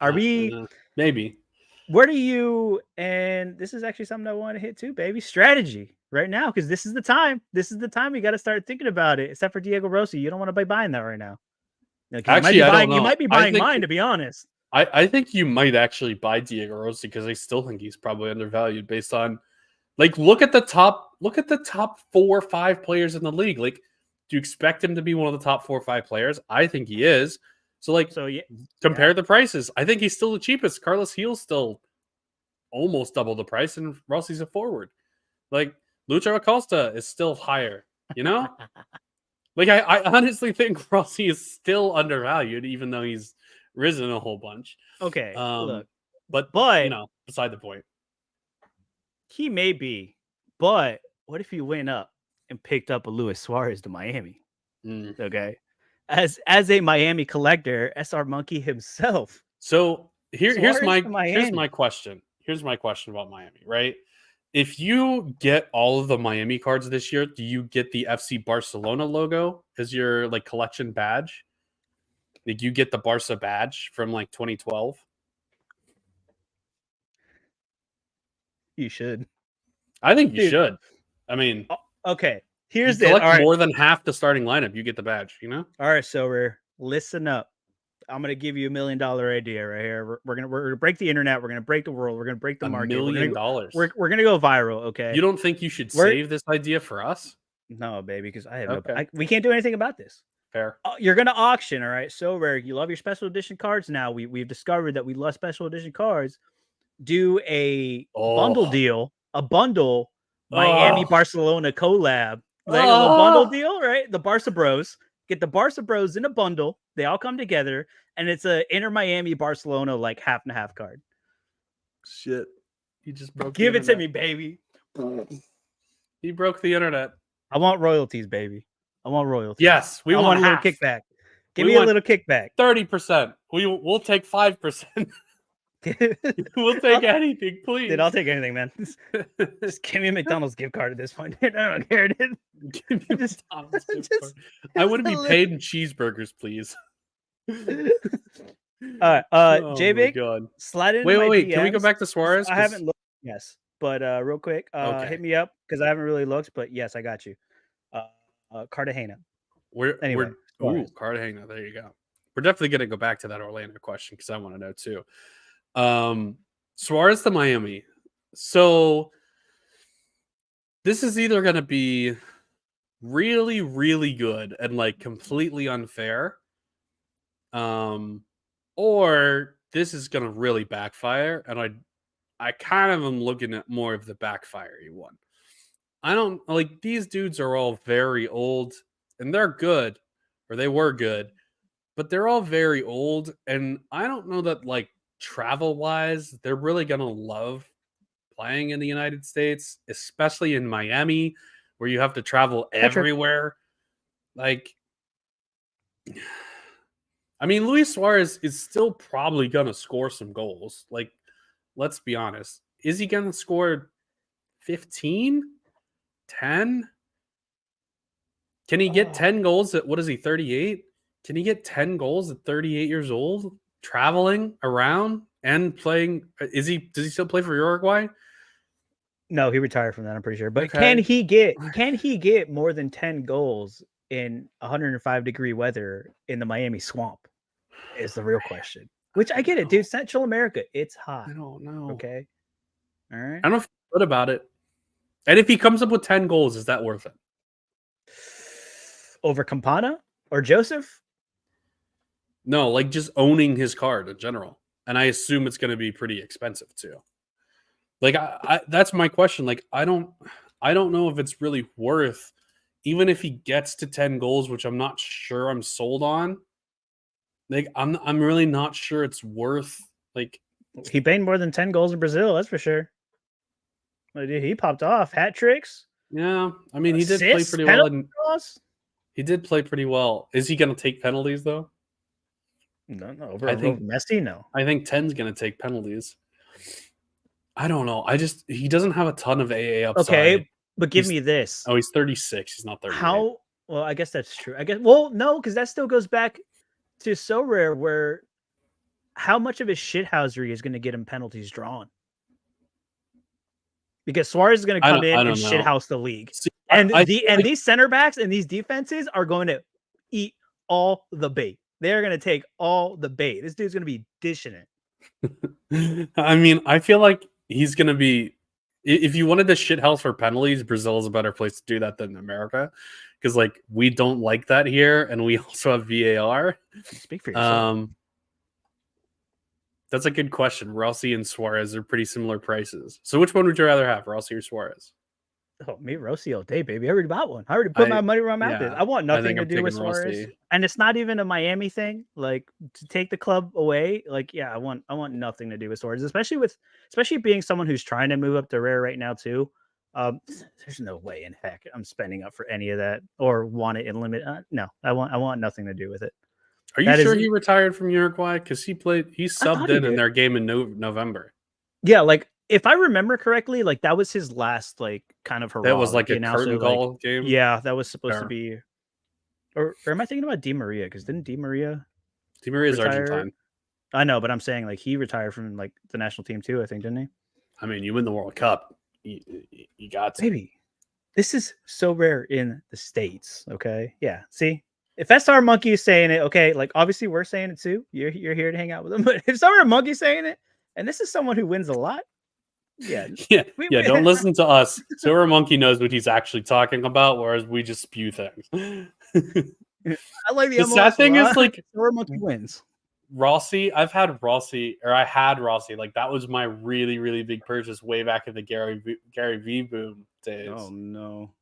Are we? Maybe. Where do you? And this is actually something I want to hit too, baby. Strategy right now, because this is the time. This is the time we got to start thinking about it. Except for Diego Rossi, you don't want to be buying that right now. Actually, I don't know. You might be buying mine, to be honest. I think you might actually buy Diego Rossi because I still think he's probably undervalued based on, like, look at the top 4 or 5 players in the league. Like, do you expect him to be one of the top 4 or 5 players? I think he is. So, like, compare the prices. I think he's still the cheapest. Carlos Heal's still almost double the price, and Rossi's a forward. Like, Lucho Acosta is still higher, you know? Like, I honestly think Rossi is still undervalued, even though he's risen a whole bunch. Okay, look. But, you know, beside the point. He may be, but what if you went up and picked up a Luis Suarez to Miami? Okay. As a Miami collector, SR Monkey himself. So here's my question. Here's my question about Miami, right? If you get all of the Miami cards this year, do you get the FC Barcelona logo as your like collection badge? Like you get the Barca badge from like 2012? You should. I think you should. I mean, okay. Here's you collect more than half the starting lineup, you get the badge, you know? All right, Sorare, listen up. I'm gonna give you $1 million idea right here. We're gonna break the internet. We're gonna break the world. We're gonna break the market. $1 million. We're gonna go viral. Okay. You don't think you should save this idea for us? No, baby, because I have we can't do anything about this. Fair. You're gonna auction, all right? Sorare, you love your special edition cards now. We've discovered that we love special edition cards. Do a bundle deal, Miami Barcelona collab. Like a little bundle deal, right? The Barca Bros. Get the Barca Bros in a bundle. They all come together, and it's a Inter Miami Barcelona like half and half card. Shit. He just broke Give it to me, baby. He broke the internet. I want royalties, baby. I want royalties. Yes, we want a little kickback. Give me a little kickback. 30%. We'll take 5%. We'll take anything, please. Dude, I'll take anything, man. Just give me a McDonald's gift card at this point. I don't care, dude. Give me just, I want to be paid in cheeseburgers, please. All right, J-Vic, slide in. Wait. Can we go back to Suarez? I haven't looked. Yes, but real quick, hit me up because I haven't really looked. But yes, I got you. Cartagena. Cartagena. There you go. We're definitely gonna go back to that Orlando question because I want to know too. Suarez to Miami. So this is either going to be really, really good and like completely unfair, or this is going to really backfire. And I kind of am looking at more of the backfire one. I don't like these dudes are all very old and they're good, or they were good, but they're all very old. And I don't know that like travel wise, they're really going to love playing in the United States, especially in Miami, where you have to travel everywhere. Like, I mean, Luis Suarez is still probably going to score some goals. Like, let's be honest. Is he going to score 15? 10? Can he get 10 goals at, what is he, 38? Can he get 10 goals at 38 years old, traveling around and playing? Does he still play for Uruguay? No, he retired from that, I'm pretty sure. But can he get more than 10 goals in 105-degree weather in the Miami swamp? Is the real question. Which I get it, dude. Central America, it's hot. I don't know. Okay. All right. I don't feel good about it. And if he comes up with 10 goals, is that worth it? over Campana or Joseph? No, like just owning his card in general. And I assume it's going to be pretty expensive too. Like I that's my question. Like I don't know if it's really worth, even if he gets to 10 goals, which I'm not sure I'm sold on. Like I'm really not sure it's worth. Like He made more than 10 goals in Brazil, that's for sure. He popped off hat tricks. Yeah, I mean he did play Assists, pretty well. penalty draws. He did play pretty well. Is he going to take penalties though? No, I think- over Messi, no. I think 10's going to take penalties. I don't know. He doesn't have a ton of AA upside. Okay, but give He's- me this. Oh, he's 36. He's not 38. Well, I guess that's true. Well, no, because that still goes back to Sorare, where how much of his shithousery is going to get him penalties drawn? Because Suarez is going to come in and don't know. shithouse the league. See, And I feel like- these center backs and these defenses are going to eat all the bait. They're going to take all the bait. This dude's going to be dishing it. I mean, I feel like he's going to be. If you wanted to shithouse for penalties, Brazil is a better place to do that than America, because like we don't like that here, and we also have VAR. Speak for yourself. That's a good question. Rossi and Suarez are pretty similar prices. So which one would you rather have, Rossi or Suarez? Oh, me Rossi all day, baby. I already bought one. I already put my money where my mouth is. I want nothing to do with Suarez. Rossi. And it's not even a Miami thing. Like to take the club away. Like, yeah, I want nothing to do with Suarez, especially being someone who's trying to move up to rare right now too. There's no way in heck I'm spending up for any of that or want it in limit. No, I want nothing to do with it. Are you sure he retired from Uruguay? Because he subbed in their game in November. Yeah, like if I remember correctly, like that was his last like kind of hurrah. That was like a announcer, curtain call game. Yeah, that was supposed to be. Or am I thinking about Di Maria? Because didn't Di Maria? Di Maria's Argentine. I know, but I'm saying like he retired from like the national team too. I think, didn't he? I mean, you win the World Cup, you got to. Baby, this is so rare in the States. Okay, yeah. See, if SR Monkey is saying it, okay, like obviously we're saying it too. You're here to hang out with them, but if SR Monkey saying it, and this is someone who wins a lot, yeah. Don't listen to us. Sorare Monkey knows what he's actually talking about, whereas we just spew things. I like the sad thing is like SR Monkey wins. Rossi. I had Rossi. Like that was my really, really big purchase way back in the Gary V boom days. Oh no.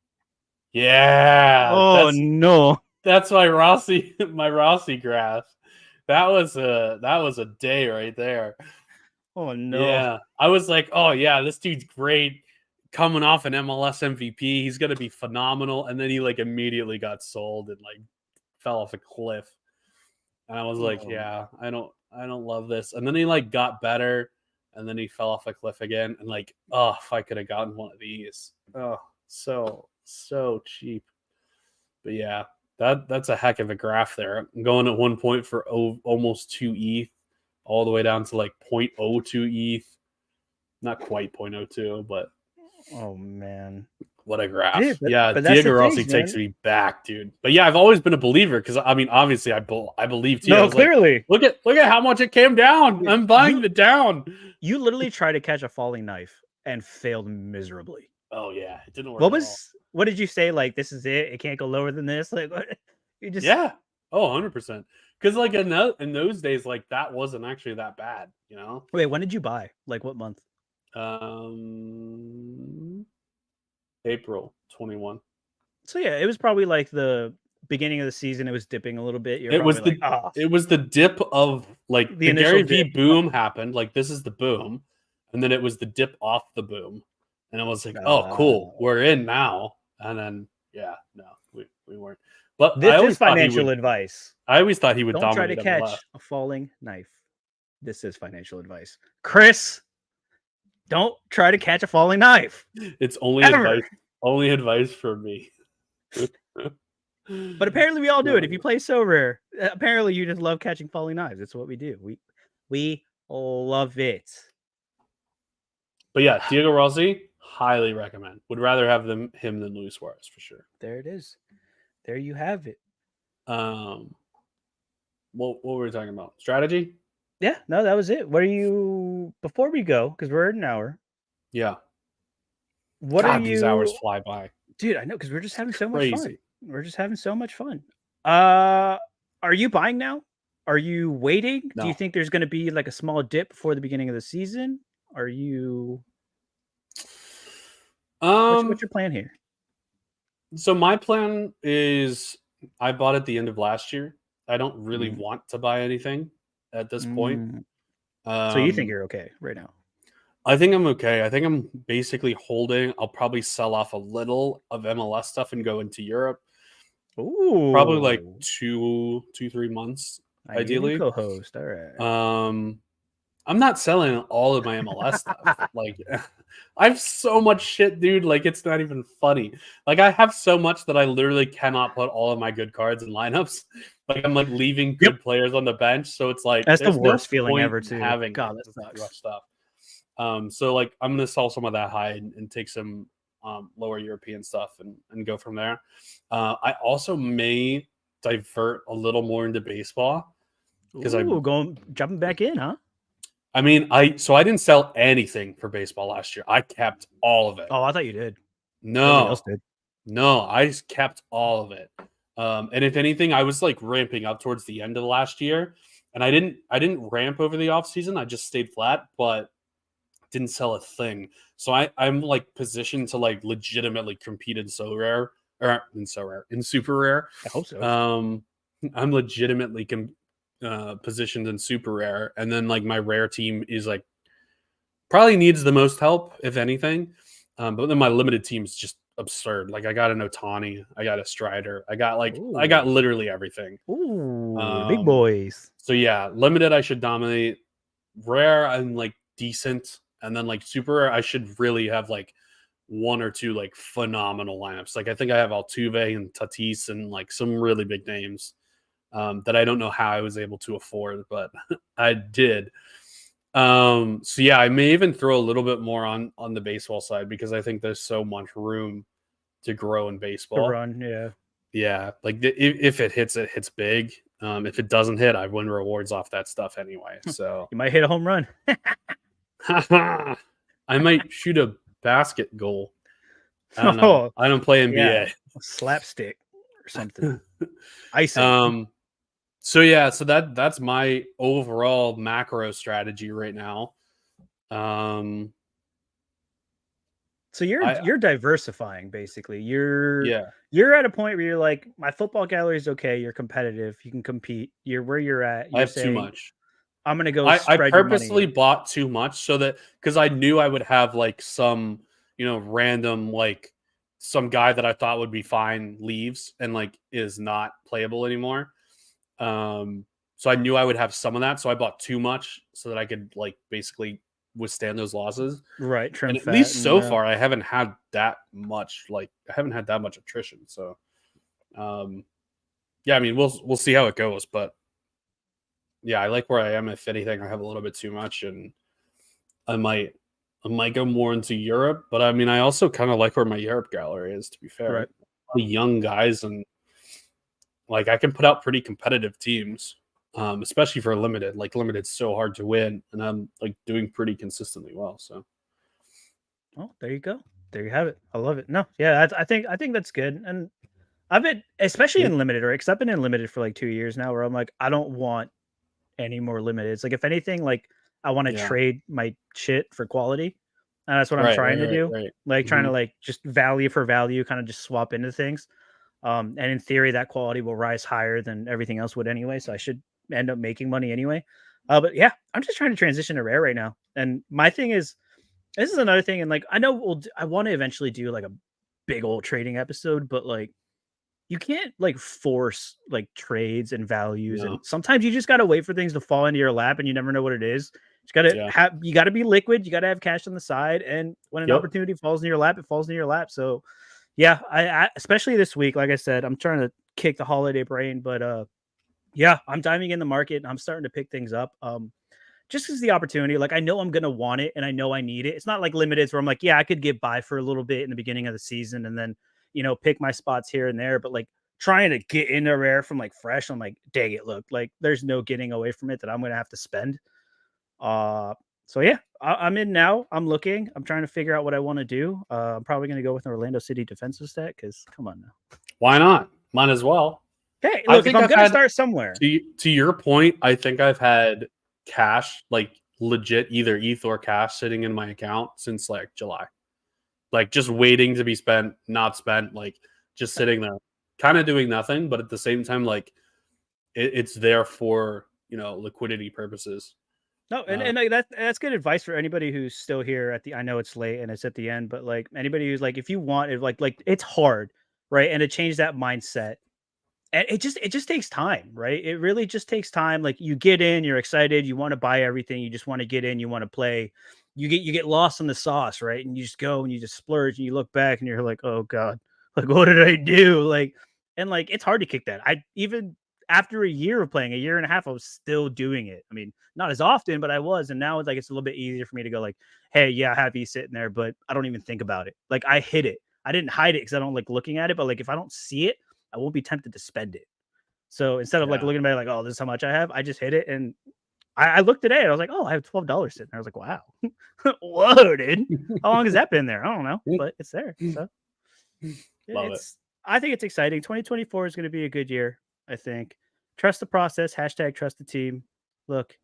Yeah. Oh no. That's my Rossi graph. That was a day right there. Oh no. Yeah. I was like, oh yeah, this dude's great. Coming off an MLS MVP. He's gonna be phenomenal. And then he like immediately got sold and like fell off a cliff. And I was like, yeah, I don't love this. And then he like got better and then he fell off a cliff again. And like, oh, if I could have gotten one of these. Oh, so cheap. But yeah. That's a heck of a graph there. I'm going at one point for almost 2 ETH, all the way down to like 0.02 ETH. Not quite 0.02, but oh man, what a graph! Dude, but Diego Rossi takes me back, dude. But yeah, I've always been a believer because I mean, obviously, I believe you. No, clearly. Like, look at how much it came down. I'm buying it down. You literally tried to catch a falling knife and failed miserably. Oh yeah, it didn't work. What did you say? Like, this is it. It can't go lower than this. Like, what? You just 100%. Because like in those days, like that wasn't actually that bad, you know. Wait, when did you buy? Like, what month? April 21. So yeah, it was probably like the beginning of the season. It was dipping a little bit. It was the dip of like the Gary V boom happened. Like this is the boom, and then it was the dip off the boom, and I was like, oh cool, we're in now. And then we weren't. But this is financial advice. I always thought he would Don't try to catch a falling knife. This is financial advice, Chris. Don't try to catch a falling knife. It's only advice. Only advice from me. But apparently we all do it. If you play so rare, apparently you just love catching falling knives. It's what we do. We love it. But yeah, Diego Rossi, highly recommend. Would rather have him than Luis Suarez for sure. There it is. There you have it. What were we talking about? Strategy? Yeah, no, that was it. What are you before we go? Because we're at an hour. Yeah. What are you? These hours fly by, dude. I know because we're just having so much fun. We're just having so much fun. Are you buying now? Are you waiting? Do you No. think there's going to be like a small dip before the beginning of the season? Are you what's your plan here? So my plan is I bought at the end of last year. I don't really Mm, want to buy anything at this point. mm. So you think Um, you're okay right now? I think I'm okay. I think I'm basically holding. I'll probably sell off a little of MLS stuff and go into Europe. Probably like Ooh, 3 months, I need a new ideally. co-host. All right. Um, I'm not selling all of my MLS stuff. Like, I have so much shit, dude. Like, it's not even funny. Like, I have so much that I literally cannot put all of my good cards in lineups. Like, I'm like leaving Yep. good players on the bench. So it's like, That's the there's no worst feeling point ever, in too. having God, it. that There's too sucks. much stuff. So like, I'm gonna sell some of that high and take some lower European stuff and go from there. I also may divert a little more into baseball because Ooh, jumping back in, huh? I mean, I didn't sell anything for baseball last year. I kept all of it. Oh, I thought you did. Everybody else No, did. no, I just kept all of it. And if anything, I was like ramping up towards the end of last year, and I didn't ramp over the off season. I just stayed flat, but didn't sell a thing. So I'm like positioned to like legitimately compete in so rare or in super rare. I hope so. I'm legitimately positioned in super rare, and then like my rare team is like probably needs the most help if anything. But then my limited team is just absurd. Like I got an Otani, I got a Strider, I got Ooh. literally everything. Ooh, the big Um, boys. so yeah, limited I should dominate. Rare I'm like decent, and then like super rare I should really have like one or two like phenomenal lineups. Like I think I have Altuve and Tatis and like some really big names that I don't know how I was able to afford, but I did. So yeah, I may even throw a little bit more on the baseball side because I think there's so much room to grow in To baseball. run, yeah. Yeah, like if it hits big. If it doesn't hit, I win rewards off that stuff anyway. So You might hit a home run. I might shoot a basket goal. I don't know. Oh, I don't play yeah. NBA. Slapstick or something. Icing. So yeah, so that's my overall macro strategy right now. Um, So you're I you're diversifying basically. yeah, You're at a point where you're like, my football gallery is okay. You're competitive. You can compete. You're where you're at. I You're have too saying, much. I'm gonna go I spread your money. purposely bought too much so that because I knew I would have like some, random like some guy that I thought would be fine leaves and like is not playable anymore. So I knew I would have some of that. So I bought too much so that I could like basically withstand those losses. Right, trim And at fat least and so far, I haven't had that much. Like I haven't had that much attrition. So, yeah, I mean, we'll see how it goes. But yeah, I like where I am. If anything, I have a little bit too much, and I might I might go more into Europe. But I mean, I also kind of like where my Europe gallery is. To be fair, right. the young guys and like I can put out pretty competitive teams, especially for limited. Like limited's so hard to win, and I'm like doing pretty consistently well. So Oh, there you go. There you have it. I love it. No, yeah, I think that's good. And I've been, especially yeah, in limited, right? Because I've been in limited for like 2 years now, where I'm like, I don't want any more limited. It's like, if anything, like I want to yeah, trade my shit for quality, and that's what I'm right, trying right, to right, do. right. Like trying to Hmm. like just value for value, kind of just swap into things. And in theory, that quality will rise higher than everything else would anyway. So I should end up making money anyway. But yeah, I'm just trying to transition to rare right now. And my thing is, this is another thing. And like, I know I want to eventually do like a big old trading episode, but like, you can't like force like trades and values. And No, sometimes you just got to wait for things to fall into your lap and you never know what it is. yeah, You got to be liquid. You got to have cash on the side. And when an yep. opportunity falls in your lap, it falls in your lap. So yeah, I especially this week, like I said, I'm trying to kick the holiday brain, but yeah, I'm diving in the market and I'm starting to pick things up. Just as the opportunity, like I know I'm gonna want it and I know I need it. It's not like limited where I'm like, yeah, I could get by for a little bit in the beginning of the season and then pick my spots here and there. But like trying to get into rare from like fresh, I'm like, dang it, look, like there's no getting away from it that I'm gonna have to spend. Uh so yeah, I'm in now. I'm looking. I'm trying to figure out what I want to do. I'm probably gonna go with an Orlando City defensive stat because come on now. Why not? Might as well. Hey, I look, if think I'm I've gonna had start somewhere, to your point. I think I've had cash, like legit, either ETH or cash, sitting in my account since like July, like just waiting to be spent, not spent, like just sitting there, kind of doing nothing, but at the same time, like it's there for liquidity purposes. no, and like, that's good advice for anybody who's still here at the. I know it's late and it's at the end, but like anybody who's like, if you want it, like it's hard, right? And to change that mindset, and it just takes time, right? It really just takes time. Like you get in, you're excited, you want to buy everything, you just want to get in, you want to play. You get lost in the sauce, right? And you just go and you just splurge and you look back and you're like, oh God, like what did I do? Like, and like it's hard to kick that. I even after a year of playing, a year and a half, I was still doing it. I mean, not as often, but I was. And now it's like it's a little bit easier for me to go like, hey, yeah, I have you sitting there, but I don't even think about it. Like I hid it. I didn't hide it because I don't like looking at it, but like if I don't see it, I won't be tempted to spend it. So instead of like Yeah. looking at it like, oh, this is how much I have, I just hit it. And I looked today and I was like, oh, I have $12 sitting there. I was like, wow. Whoa, dude. How long has that been there? I don't know, but it's there. So Love it. I think it's exciting. 2024 is going to be a good year, I think. Trust the process, hashtag trust the team. Look,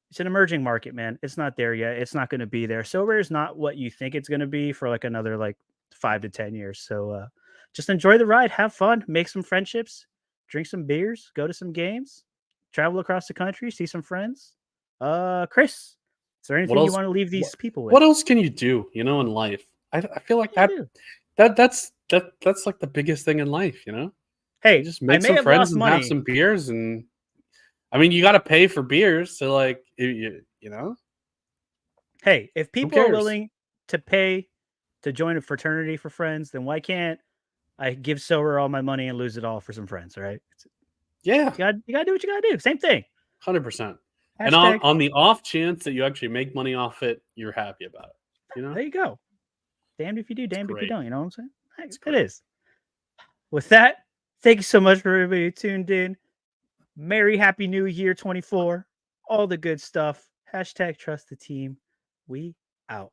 it's an emerging market, man. It's not there yet. It's not going to be there. Sorare is not what you think it's going to be for like another like 5 to 10 years. So just enjoy the ride, have fun, make some friendships, drink some beers, go to some games, travel across the country, see some friends. Chris, is there anything you want to leave these people with? What else can you do, in life? I feel like that's like the biggest thing in life, Hey, You just I make may some have friends lost and have money. some beers, and I mean, you got to pay for beers, so like, you know, Hey, if people are cares? willing to pay to join a fraternity for friends, then why can't I give Sorare all my money and lose it all for some friends? All right. Yeah, You gotta do what you gotta do. Same thing. 100%. And Hashtag, on the off chance that you actually make money off it, you're happy about it. there you go. Damned if you do, It's damned if you great. don't. You know what I'm saying? It's It great. is. With that, thank you so much for everybody who tuned in. Merry Happy New Year 24. All the good stuff. Hashtag trust the team. We out.